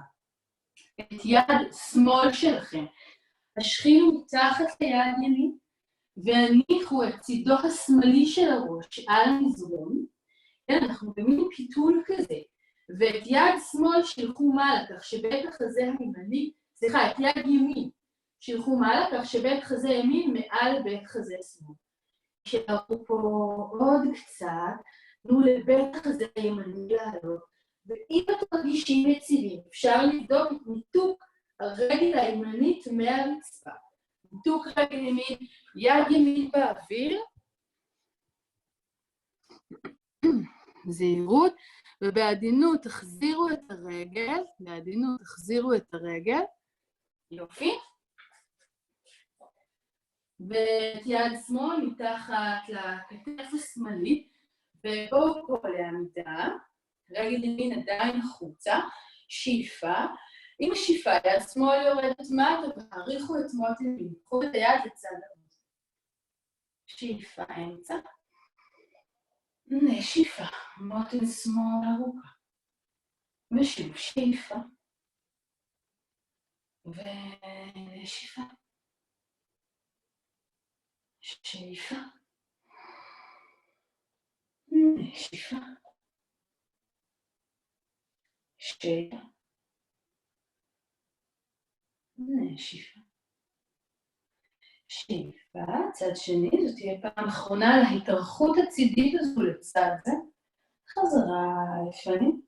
את יד שמאל שלכם, השחילו מתחת ליד ימין, והניחו את צידו השמאלי של הראש על המזרון. כן, אנחנו במין פיתול כזה, ואת יד שמאל שלחו מעלה, כך שבית החזה הימני, סליחה, את יד ימין, שילכו מעלה, כך שבית חזה ימין מעל בית חזה שמאל. כשאנחנו פה עוד קצת, תנו לבית חזה ימני לעלות, ואם אתם מרגישים יציבים, אפשר לבדוק את ניתוק הרגל הימנית מהרצפה. ניתוק רגל ימין, יד ימין באוויר, זהירות, ובעדינות תחזירו את הרגל, בעדינות תחזירו את הרגל, יופי. ואת יד שמאל מתחת לכתף השמאלית, ובואו פה לעמידה, רגל ימין עדיין החוצה, שאיפה. עם השאיפה, יד שמאל יורדת מטה, והעריכו את מות ימין, קחו את היד לצד האוזן. שאיפה אמצע. נשיפה, מותן שמאל ארוכה. ושוב שאיפה. ונשיפה. שאיפה. נשיפה. שאיפה. נשיפה. שאיפה, צד שני, זאת תהיה פעם אחרונה להתארכות הצידית הזו לצד זה. חזרה לפנים.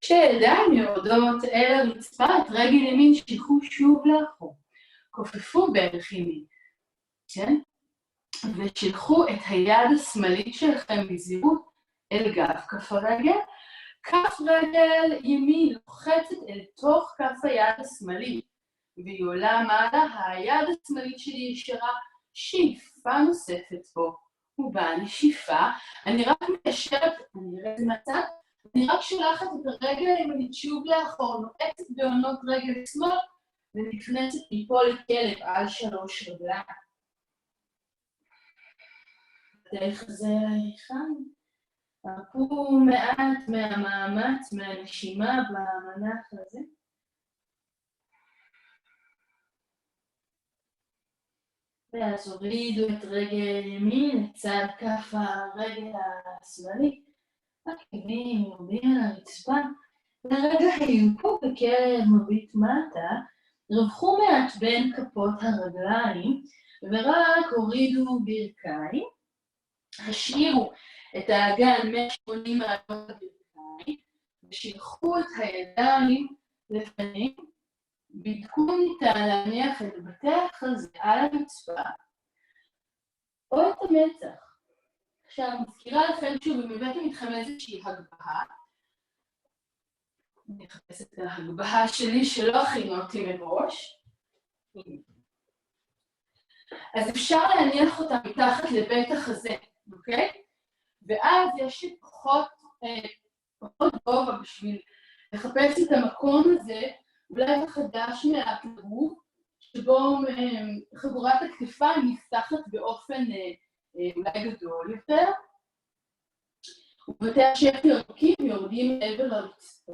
כשידיים יורדות אל הרצפה, את רגל ימין שילחו שוב לאחור. כופפו בערך ימין, כן? ושילחו את היד השמאלית שלכם בזהירות אל גב כף הרגל. כף רגל ימין לוחצת אל תוך כף היד השמאלית. והיא עולה מעלה, היד השמאלית שלי ישרה, שאיפה נוספת פה, ובאה נשיפה. אני רק מתיישרת, אני אראה את זה מהצד, אני רק שולחת את הרגל הימנית שוב לאחור, נועצת בעונות רגל שמאל, ונכנסת מפה לכלב על 3 רגליים. בדרך הזה לחיים, הרפו מעט מהמאמץ, מהנשימה במנח הזה. ואז הורידו את רגל ימין לצד כף הרגל השמאלית. עקבים יורדים על הרצפה, לרגע היו בכלב מביט מטה, רווחו מעט בין כפות הרגליים, ורק הורידו ברכיים, השאירו את האגן 180 מעלות ברכיים, ושילחו את הידיים לפנים, בדקו ניתן להניח את בתי החזה על הרצפה, או את המצח. עכשיו, מזכירה לכם שוב, אם הבאתם איתכם איזושהי הגבהה, אני אחפש את ההגבהה שלי שלא הכינו אותי מראש, אז אפשר להניח אותה מתחת לבית החזה, אוקיי? ואז יש לי פחות גובה בשביל לחפש את המקום הזה, אולי החדש מהקרוב, שבו חגורת הכתפיים נפתחת באופן אולי גדול יותר, ובתי השפי ארוכים יורדים מעבר לרצפה.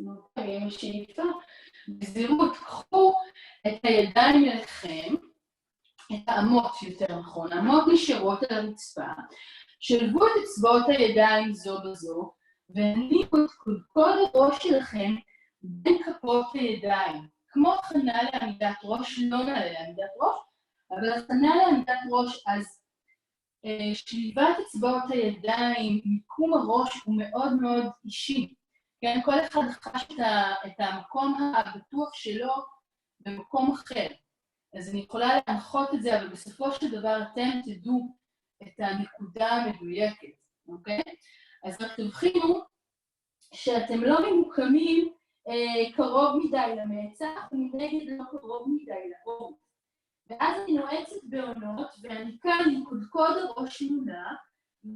אוקיי, עם השאיפה, בזהירות, קחו את הידיים אליכם, את האמות יותר נכון, האמות נשארות על הרצפה, שלבו את אצבעות הידיים זו בזו, והניחו את קודקוד הראש שלכם בין כפות הידיים, כמו הכנה לעמידת ראש, לא נעלה לעמידת ראש, אבל הכנה לעמידת ראש, אז שליבת אצבעות הידיים, מיקום הראש הוא מאוד מאוד אישי. כן, כל אחד חש את המקום הבטוח שלו במקום אחר. אז אני יכולה להנחות את זה, אבל בסופו של דבר אתם תדעו את הנקודה המדויקת, אוקיי? אז רק תבחינו שאתם לא ממוקמים קרוב מדי למצח, ומנגד לא קרוב מדי לעור. ואז אני נועצת בעונות, ואני כאן עם קודקוד הראש מונה,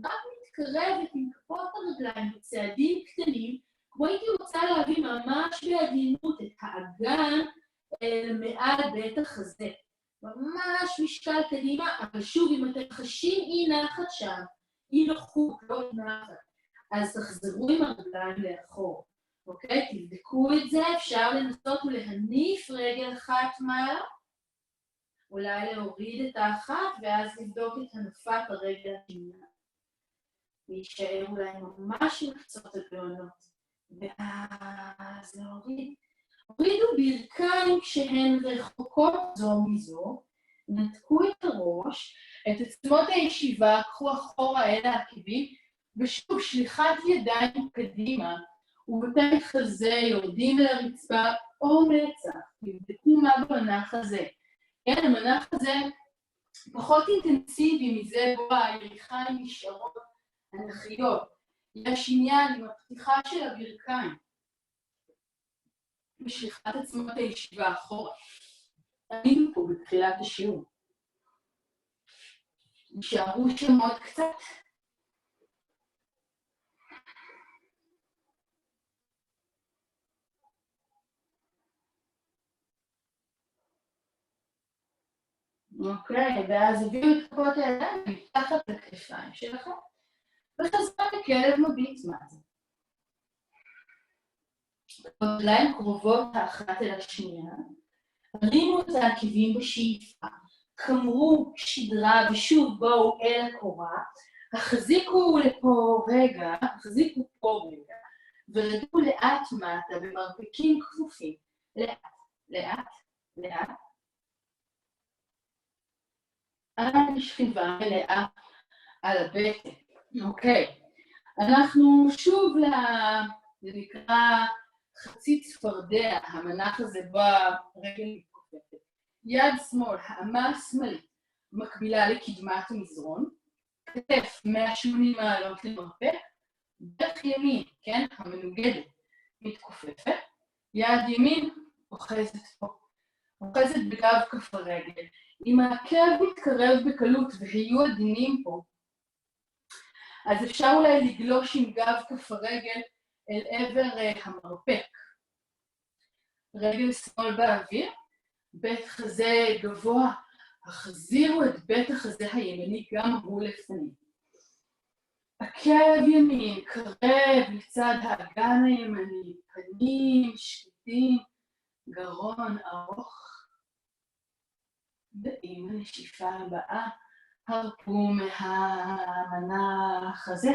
רק מתקרבת עם כפות הרגליים בצעדים קטנים, כמו הייתי רוצה להביא ממש בעדינות את האגן מעל בית החזה. ממש משקל קדימה, אבל שוב, אם אתם חשים אי נחת שם, אי נוחות, לא נחת, אז תחזרו עם הרגליים לאחור, אוקיי? תבדקו את זה, אפשר לנסות ולהניף רגל אחת מעלה, אולי להוריד את האחת ואז לבדוק את הנפת הרגל השנייה. להישאר אולי ממש עם קצות הגאונות, ואז להוריד. הורידו ברכיים כשהן רחוקות זו מזו, נתקו את הראש, את עצמות הישיבה, קחו אחורה אל העקבים, ושוב שליחת ידיים קדימה, ובתי חזה יורדים אל הרצפה או מצח, תבדקו מה במנח הזה. כן, המנח הזה פחות אינטנסיבי מזה בו הירכיים נשארות אנכיות. יש עניין עם הפתיחה של הברכיים, בשליחת עצמות הישיבה אחורה. היינו פה בתחילת השיעור. נשארו שם עוד קצת. אוקיי, ואז הביאו את כפות הידיים מתחת לכתפיים שלכם, וחזרה לכלב מביט מטה. רגליים קרובות האחת אל השנייה, הרימו את העקבים בשאיפה, כמרו שדרה ושוב בואו אל הקורה, החזיקו לפה רגע, החזיקו פה רגע, ורדו לאט מטה במרפקים כפופים, לאט, לאט, לאט. עד שכיבה מלאה על הבטן. אוקיי, אנחנו שוב זה נקרא חצי צפרדע, המנח הזה ברגל מתכופפת. יד שמאל, האמה השמאלית, מקבילה לקדמת המזרון, כתף 180 מעלות למרפק, ברך ימין, כן, המנוגדת, מתכופפת, יד ימין אוחזת פה, אוחזת בגב כף הרגל. אם העקב מתקרב בקלות והיו עדינים פה, אז אפשר אולי לגלוש עם גב כף הרגל אל עבר המרפק. רגל שמאל באוויר, בית חזה גבוה, החזירו את בית החזה הימני גם הוא לפנים. עקב ימין, קרב לצד האגן הימני, פנים שקטים, גרון ארוך. ועם הנשיפה הבאה, הרפו מהמנח הזה,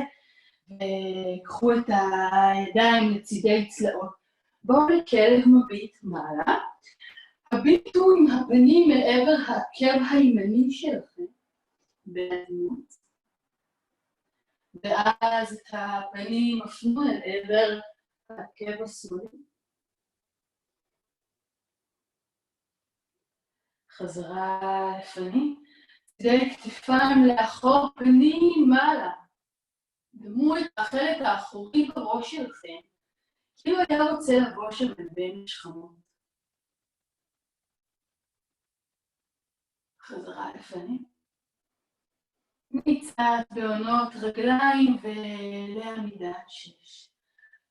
וקחו את הידיים לצידי צלעות. בואו לכלב מביט מעלה, הביטו עם הפנים מעבר העקב הימני שלכם, בעדינות. ואז את הפנים הפנו אל עבר העקב השמאלי. חזרה לפנים, צידי כתפיים לאחור, פנים מעלה. דמו את החלק האחורי בראש שלכם, כאילו היה רוצה לבוא שם בין שכמות. חזרה לפנים. מצד בעונות רגליים ולעמידה 6.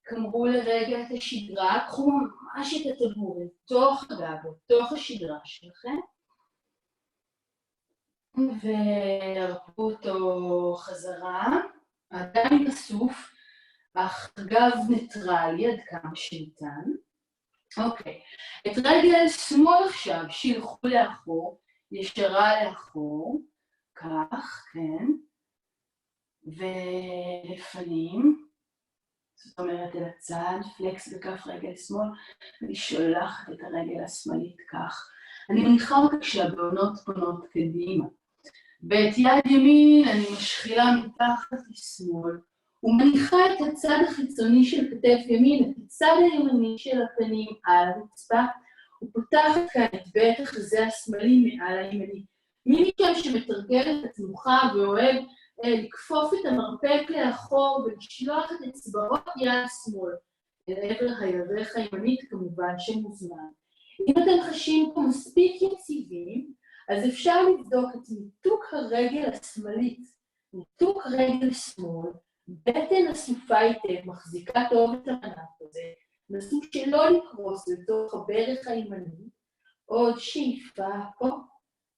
כמרו לרגע את השדרה, קחו ממש את הטבורת, תוך הגב, תוך השדרה שלכם. והרפו אותו חזרה, עדיין אסוף, אך גב ניטרלי עד כמה שניתן. אוקיי, את רגל שמאל עכשיו שילחו לאחור, ישרה לאחור, כך, כן, ולפנים, זאת אומרת אל הצד, פלקס בכף רגל שמאל, אני שולחת את הרגל השמאלית כך. אני מניחה אותה כשהבעונות פונות קדימה. ואת יד ימין אני משחילה מתחת לשמאל, ומניחה את הצד החיצוני של כתף ימין, את הצד הימני של הפנים על הרצפה, ופותחת כאן את בית החזה השמאלי מעל הימני. מי מכם שמתרגל את התנוחה ואוהב לכפוף את המרפק לאחור ולשלוח את אצבעות יד שמאל אל עבר הירך הימנית, כמובן שמוזמן. אם אתם חשים פה מספיק יציבים, אז אפשר לבדוק את ניתוק הרגל השמאלית, ניתוק רגל שמאל, בטן אסופה היטב, מחזיקה טוב את המנף הזה, נסו שלא לקרוס לתוך הברך הימני, עוד שאיפה פה,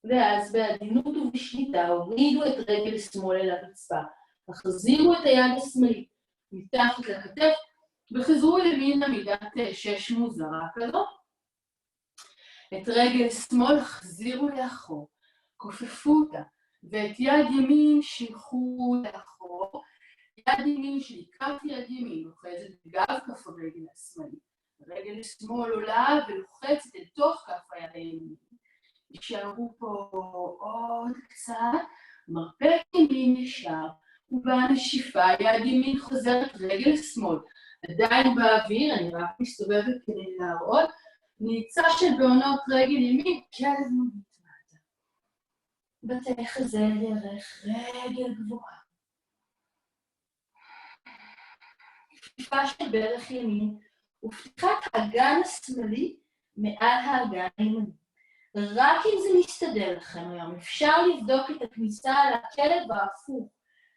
ואז בעדינות ובשליטה הורידו את רגל שמאל אל הרצפה, החזירו את היד השמאלית מתחת לכתף, וחזרו למין עמידת 6 מוזרה כזאת. את רגל שמאל החזירו לאחור, כופפו אותה, ואת יד ימין שילחו לאחור. יד ימין שלי, כף יד ימין, לוחצת בגב כף הרגל השמאלית. רגל שמאל עולה ולוחצת אל תוך כף היד הימין. יישארו פה עוד קצת, מרפק ימין ישר, ובנשיפה יד ימין חוזרת רגל שמאל. עדיין באוויר, אני רק מסתובבת כדי להראות, ניצה של בעונות רגל ימין, כלב מביט מטה. בתי חזה ירך רגל גבוהה. כפיפה של ברך ימין, ופתיחת האגן השמאלי מעל האגן הימני. רק אם זה מסתדר לכם היום, אפשר לבדוק את הכניסה על הכלב ההפוך.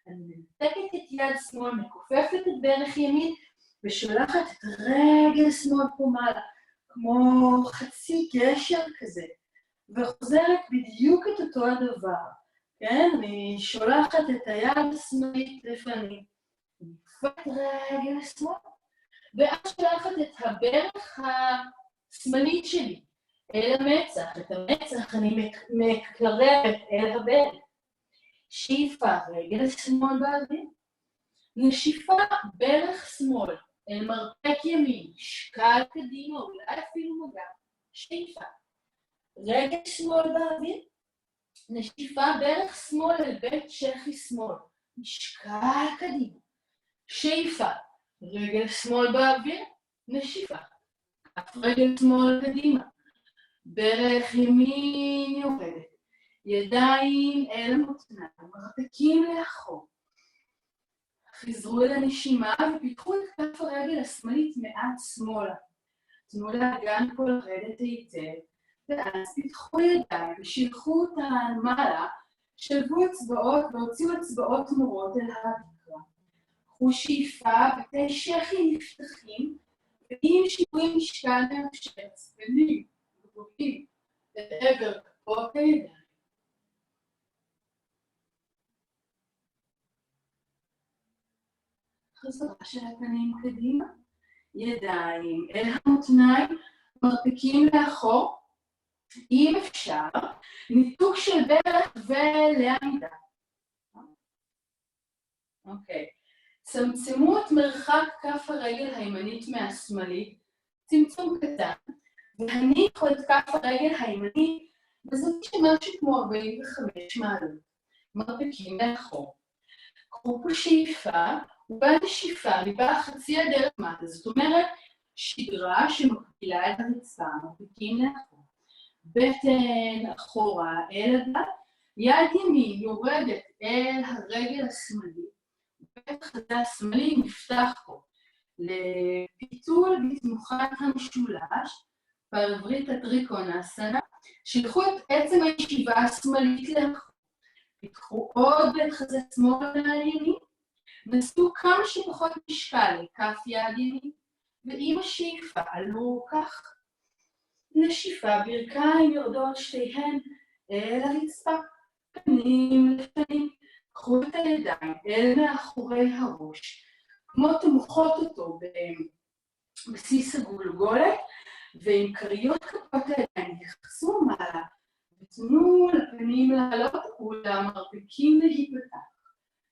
אני מנתקת את יד שמאל, מכופפת את ברך ימין, ושולחת את רגל שמאל פה מעלה, כמו חצי גשר כזה, וחוזרת בדיוק את אותו הדבר. כן? אני שולחת את היד השמאלית לפנים, מכופפת רגל שמאל, ואז שולחת את הברך השמאלית שלי אל המצח. את המצח אני מקרבת אל הברך. שאיפה רגל שמאל באוויר. נשיפה ברך שמאל אל מרפק ימין, שקל קדימה, אולי אפילו מגע. שאיפה. רגל שמאל באוויר. נשיפה ברך שמאל אל בית שכי שמאל, שקל קדימה. שאיפה. רגל שמאל באוויר. נשיפה. כף רגל שמאל קדימה. ברך ימין יורדת. ידיים אל המותניים, מרפקים לאחור. חזרו אל הנשימה ופיתחו את כף הרגל השמאלית מעט שמאלה. תנו לאגן פה לרדת היטב, ואז פיתחו ידיים ושילחו אותן מעלה, שלבו אצבעות והוציאו אצבעות מורות אל הבקרה. קחו שאיפה, בתי שכי נפתחים, ועם שיווי משקל מאפשר צדדים גבוהים לעבר כפות הידיים. חזרה של הפנים קדימה, ידיים אל המותניים, מרפקים לאחור, אם אפשר, ניתוק של ברך ולעמידה. אוקיי, צמצמו את מרחק כף הרגל הימנית מהשמאלית, צמצום קטן, והניחו את כף הרגל הימנית בזווית של משהו כמו 45 מעלות, מרפקים לאחור. קחו פה שאיפה, ובנשיפה מבעל חצי הדרך מטה, זאת אומרת, שדרה שמקבילה את הרצפה, מרפקים לאחור. בטן אחורה אל הגב, יד ימין יורדת אל הרגל השמאלית, בית החזה השמאלי נפתח פה לפיתול בתנוחת המשולש, בעברית הטריקונאסנה, שילחו את עצם הישיבה השמאלית לאחור. פיתחו עוד בית חזה שמאל על ימין, נסו כמה שפחות משקל לכף יד ימין, ועם השאיפה עלו כך. נשיפה, ברכיים יורדות שתיהן אל הרצפה, פנים לפנים, קחו את הידיים אל מאחורי הראש, כמו תמוכות אותו בבסיס הגולגולת, ועם קריות כפות הידיים יחסו מעלה, ותנו לפנים לעלות ולמרפקים להיפתח.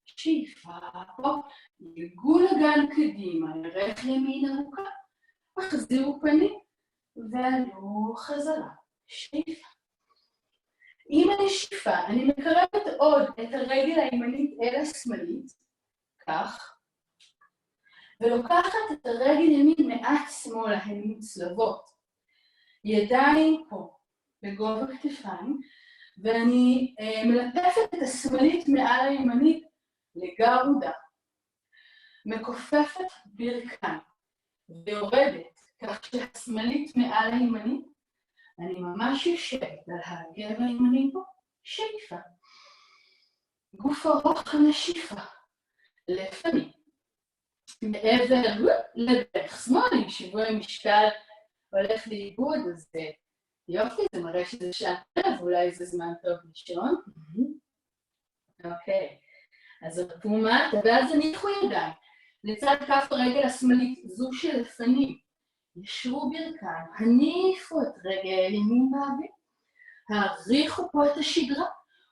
שאיפה פה, יגעו לגן קדימה, ירך ימין ארוכה, החזירו פנים, ועלו חזרה. שאיפה. עם הנשיפה אני מקרבת עוד את הרגל הימנית אל השמאלית, כך, ולוקחת את הרגל ימין מעט שמאלה, הן מצלבות. ידיים פה, בגובה כתפיים, ואני מלטפת את השמאלית מעל הימנית לגרודה. מכופפת ברכיים, ויורדת, כך שהשמאלית מעל הימנית, אני ממש יושבת על הגב הימני פה, שאיפה. גוף ארוך הנשיפה, לפנים. מעבר לדרך שמאל, עם שיווי משקל הולך לאיבוד, אז יופי, זה מראה שזה שעה טוב, אולי זה זמן טוב לישון. אוקיי, אז רפו מטה, ואז הניחו ידיים. לצד כף הרגל השמאלית, זו שלפנים. ישרו ברכיים, הניפו את רגל ימין באוויר, העריכו פה את השדרה,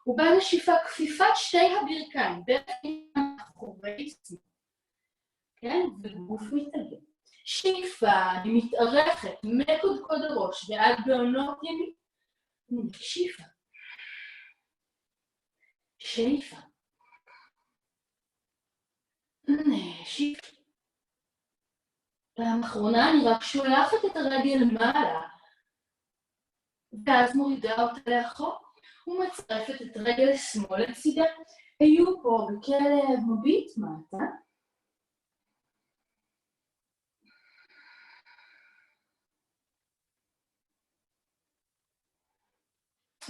ובנשיפה כפיפת שתי הברכיים, ברכיים מאחורי שמאל, כן? וגוף מתעגל. שאיפה, אני מתארכת מקודקוד הראש ועד בעונות ימין. שאיפה. שאיפה. נשיפה. פעם אחרונה אני רק שולחת את הרגל מעלה, ואז מורידה אותה לאחור, ומצרפת את רגל שמאל לצידה. היו פה בכלב מביט מטה.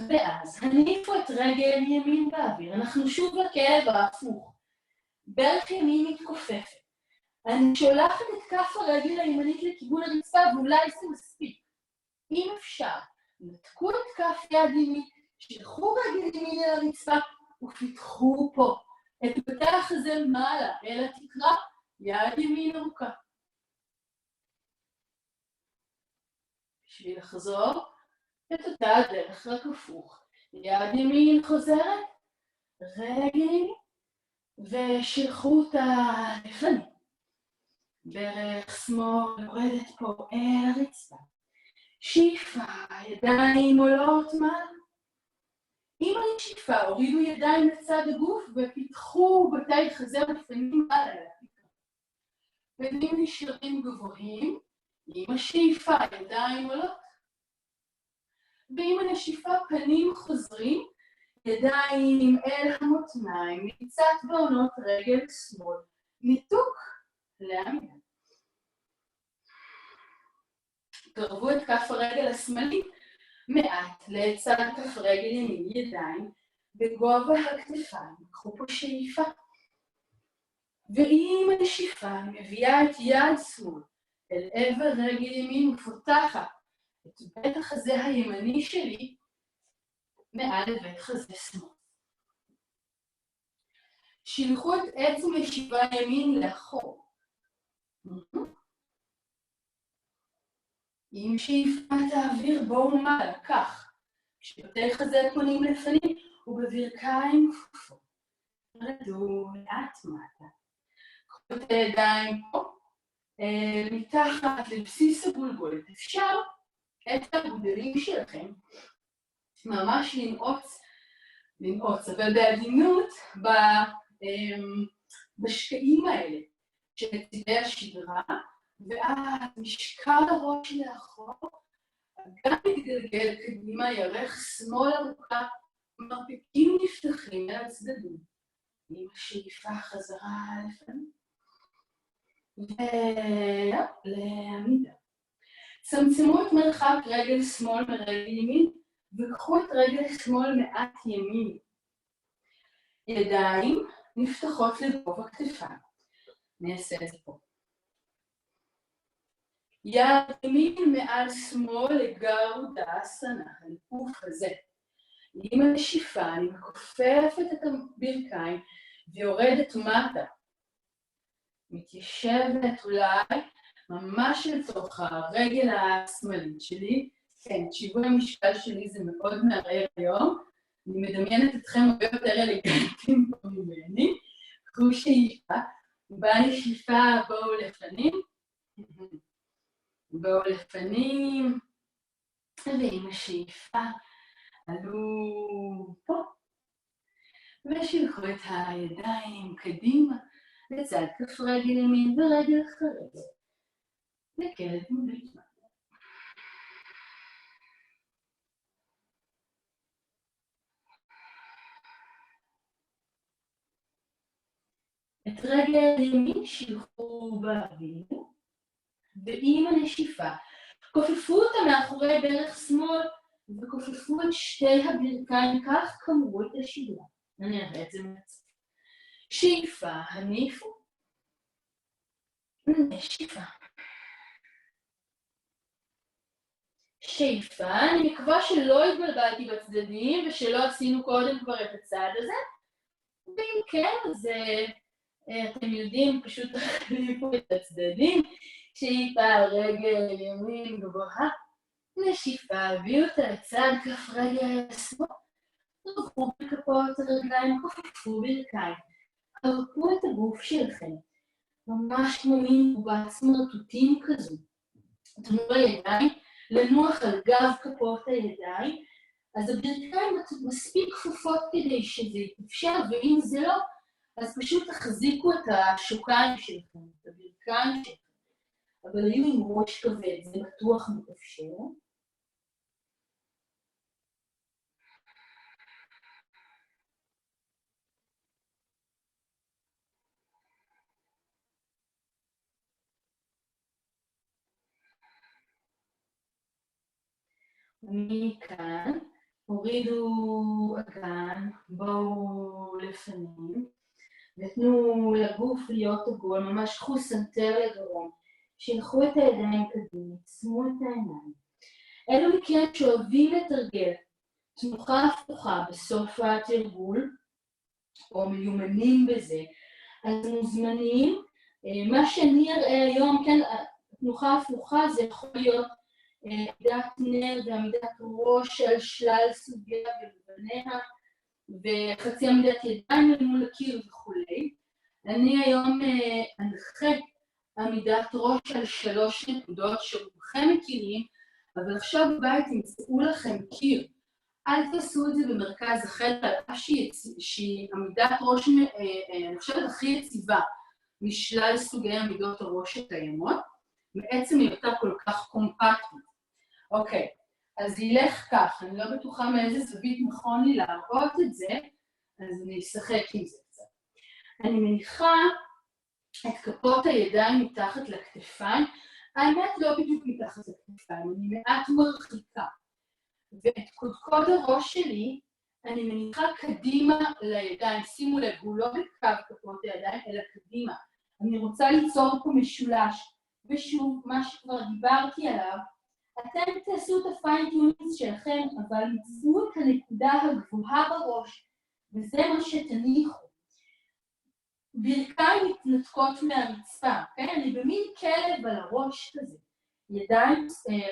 ואז הניפו את רגל ימין באוויר. אנחנו שוב בכלב ההפוך. ברך ימין מתכופפת. אני שולחת את כף הרגל הימנית לכיוון הרצפה, ואולי זה מספיק. אם אפשר, נתקו את כף יד ימין, שלחו רגל ימין אל הרצפה, ופיתחו פה את בתי החזה מעלה אל התקרה, יד ימין ארוכה. בשביל לחזור את אותה הדרך רק הפוך. יד ימין חוזרת, רגל ימין, ושלחו אותה לפנים. ברך שמאל יורדת פה אל הרצפה. שאיפה, ידיים עולות מעלה. עם הנשיפה הורידו ידיים לצד הגוף ופיתחו בתי חזה ופנים מעלה לתקרה. פנים נשארים גבוהים, עם השאיפה ידיים עולות. ועם הנשיפה פנים חוזרים, ידיים אל המותניים, מצד בעונות רגל שמאל, ניתוק לעמידה. קרבו את כף הרגל השמאלית מעט לצד כף רגל ימין, ידיים בגובה הכתפיים. קחו פה שאיפה. ועם הנשיפה מביאה את יד שמאל אל עבר רגל ימין ופותחת את בית החזה הימני שלי מעל לבית חזה שמאל. שילחו את עצם ישיבה ימין לאחור. עם שאיפת האוויר בואו מעלה, כך, כשבתי חזה פונים לפנים ובברכיים כפופות. רדו לאט מטה. קחו את הידיים פה, מתחת לבסיס הגולגולת. אפשר את הגודלים שלכם ממש לנעוץ, אבל בעדינות בשקעים האלה של צידי השדרה, ואז משקל הראש לאחור, גם מתגלגל קדימה, ירך שמאל ארוכה, מרפקים נפתחים אל הצדדים, עם השאיפה חזרה לפנים, ולעמידה. צמצמו את מרחק רגל שמאל מרגל ימין, וקחו את רגל שמאל מעט ימין. ידיים נפתחות לגובה כתפיים. נעשה את זה פה. יד ימין מעל שמאל לגרודה אסנה, הניפוף הזה. עם הנשיפה אני מכופפת את הברכיים ויורדת מטה. מתיישבת אולי ממש לתוך הרגל השמאלית שלי. כן, שיווי המשקל שלי זה מאוד מערער היום. אני מדמיינת אתכם הרבה יותר אלגנטים פה ממני. קחו שאיפה, בנשיפה בואו לפנים. בואו לפנים, ועם השאיפה עלו פה, ושילחו את הידיים קדימה לצד כף רגל ימין ורגל אחרת, לכלב מביט מטה. את רגל ימין שילחו באוויר, ועם הנשיפה, כופפו אותה מאחורי ברך שמאל, וכופפו את שתי הברכיים, כך כמרו את השדרה. אני אראה את זה מעצמי. שאיפה, הניפו. נשיפה. שאיפה, אני מקווה שלא התבלבלתי בצדדים, ושלא עשינו קודם כבר את הצעד הזה. ואם כן, אז אתם יודעים, פשוט תחליפו את הצדדים. שאיפה, רגל ימין גבוהה, נשיפה, הביאו אותה לצד כף רגל השמאל, רחו בכפות הרגליים, כופפו ברכיים, חרקו את הגוף שלכם, ממש כמו מין בובת סמרטוטים כזו. תנו לידיים לנוח על גב כפות הידיים, אז הברכיים מספיק כפופות כדי שזה יתאפשר, ואם זה לא, אז פשוט תחזיקו את השוקיים שלכם, את הברכיים שלכם. אבל היו עם ראש כבד, זה בטוח מתאפשר. מכאן, הורידו אגן, בואו לפנים, ותנו לגוף להיות עגול, ממש קחו סנטר לגרון, שילחו את הידיים קדימה, עצמו את העיניים. אלו מכן שאוהבים לתרגל, תנוחה הפוכה בסוף התרגול, או מיומנים בזה, אז מוזמנים, מה שאני אראה היום, כן, תנוחה הפוכה זה יכול להיות עמידת נר ועמידת ראש על שלל סוגיה ולבניה, וחצי עמידת ידיים מול הקיר וכולי. אני היום אנחה עמידת ראש על 3 נקודות שרובכם מכירים, אבל עכשיו בבית תמצאו לכם קיר. אל תעשו את זה במרכז החדר, שהיא עמידת ראש, אני חושבת, הכי יציבה משלל סוגי עמידות הראש הקיימות, בעצם היא הייתה כל כך קומפקטית. אוקיי, אז ילך כך, אני לא בטוחה מאיזה זווית נכון לי להראות את זה, אז אני אשחק עם זה קצת. אני מניחה את כפות הידיים מתחת לכתפיים, האמת לא בדיוק מתחת לכתפיים, אני מעט מרחיקה. ואת קודקוד הראש שלי אני מניחה קדימה לידיים, שימו לב, הוא לא בקו כפות הידיים, אלא קדימה. אני רוצה ליצור פה משולש, ושוב, מה שכבר דיברתי עליו, אתם תעשו את הפיינטיונינג שלכם, אבל מצאו את הנקודה הגבוהה בראש, וזה מה שתניחו. ברכיים מתנתקות מהרצפה, כן? אני במין כלב על הראש כזה.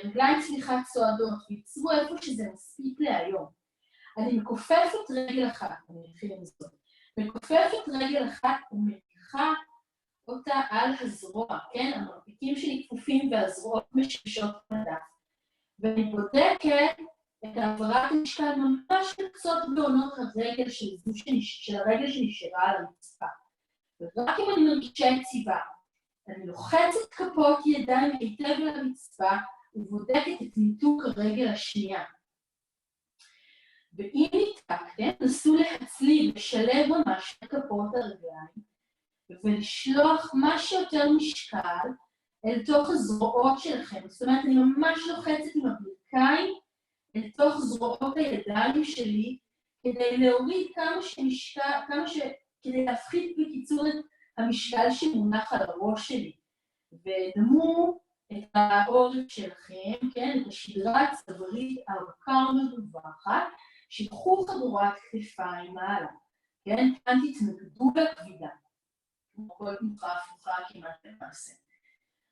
רגליים צועדות, ויצרו איפה שזה מספיק להיום. אני מכופפת רגל אחת, אני אתחיל עם זאת. מכופפת רגל אחת ומניחה אותה על הזרוע, כן? המרפקים שלי כפופים והזרועות משמשות מדף. ואני בודקת את העברת המשקל ממש בקצות בעונות הרגל של הרגל שנשארה על הרצפה. ורק אם אני מרגישה יציבה, אני לוחצת כפות ידיים היטב לרצפה ובודקת את ניתוק הרגל השנייה. ואם ניתקתם, נסו להצליב, לשלב ממש את כפות הרגליים, ולשלוח מה שיותר משקל אל תוך הזרועות שלכם. זאת אומרת, אני ממש לוחצת עם הברכיים אל תוך זרועות הידיים שלי, כדי להוריד כדי להפחית בקיצור את המשקל שמונח על הראש שלי. ודמו את העורף שלכם, כן, את השדרה הצווארית הארוכה ומדווחת, שיקחו חגורת כתפיים מעלה, כן, כאן תתנגדו לכבידה. כמו כל תנוחה הפוכה כמעט למעשה.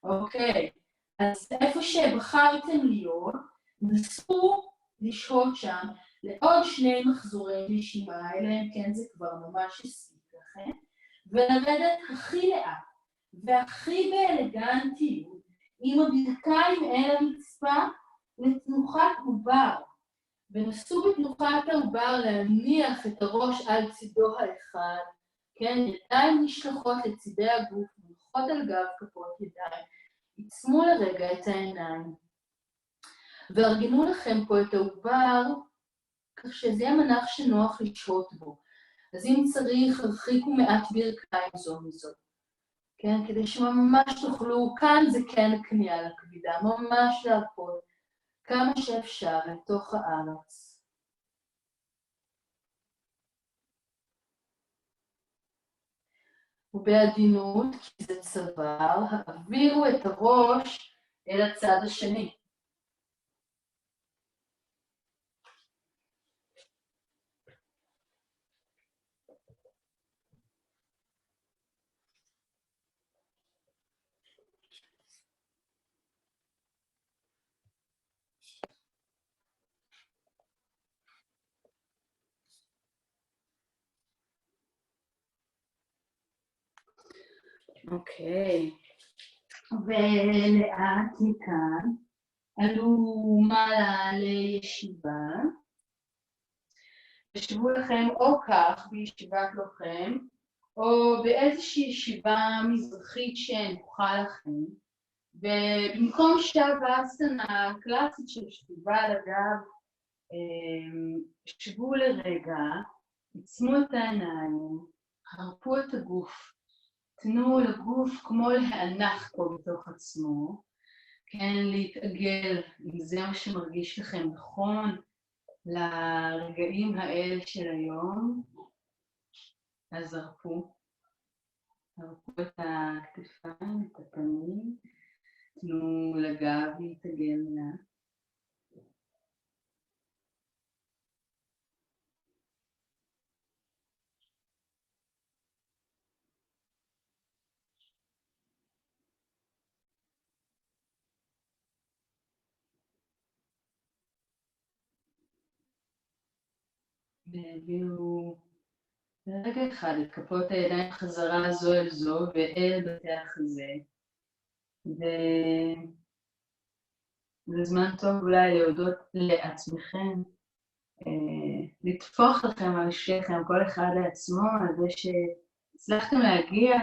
אוקיי, אז איפה שבחרתם להיות, נסו לשהות שם לעוד 2 מחזורי נשימה, אליהם כן זה כבר ממש הספיק לכם, ולרדת הכי לאט והכי באלגנטיות, עם הברכיים אל הרצפה לתנוחת עובר. ונסו בתנוחת העובר להניח את הראש על צידו האחד, כן, ידיים נשלחות לצידי הגוף, מונחות על גב כפות ידיים, עצמו לרגע את העיניים, וארגנו לכם פה את העובר, כך שזה יהיה מנח שנוח לשהות בו. אז אם צריך, הרחיקו מעט ברכיים זו מזו. כן, כדי שממש תוכלו, כאן זה כן כניעה לכבידה, ממש להרפות כמה שאפשר לתוך הארץ. ובעדינות, כי זה צוואר, העבירו את הראש אל הצד השני. אוקיי. ולאט מכאן עלו מעלה לישיבה. תשבו לכם או כך בישיבת לוחם, או באיזושהי ישיבה מזרחית שנוחה לכם, ובמקום שבאסנה הקלאסית של שכיבה על הגב, שבו לרגע, עצמו את העיניים, הרפו את הגוף, תנו לגוף כמו להנח פה בתוך עצמו, כן, להתעגל, אם זה מה שמרגיש לכם נכון לרגעים האלה של היום, אז הרפו את הכתפיים, את הפנים, תנו לגב להתעגל לה. והביאו לרגע אחד את כפות הידיים חזרה זו אל זו ואל בתי החזה. וזה זמן טוב אולי להודות לעצמכם, לטפוח לכם על שכם, כל אחד לעצמו, על זה שהצלחתם להגיע,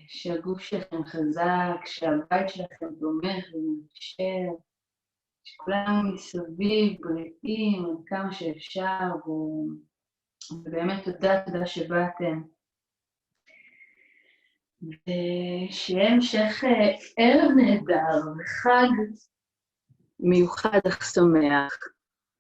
שהגוף שלכם חזק, שהבית שלכם תומך ומאפשר, שכולנו מסביב בריאים עד כמה שאפשר, ובאמת תודה שבאתם. ושיהיה המשך ערב נהדר וחג מיוחד אך שמח.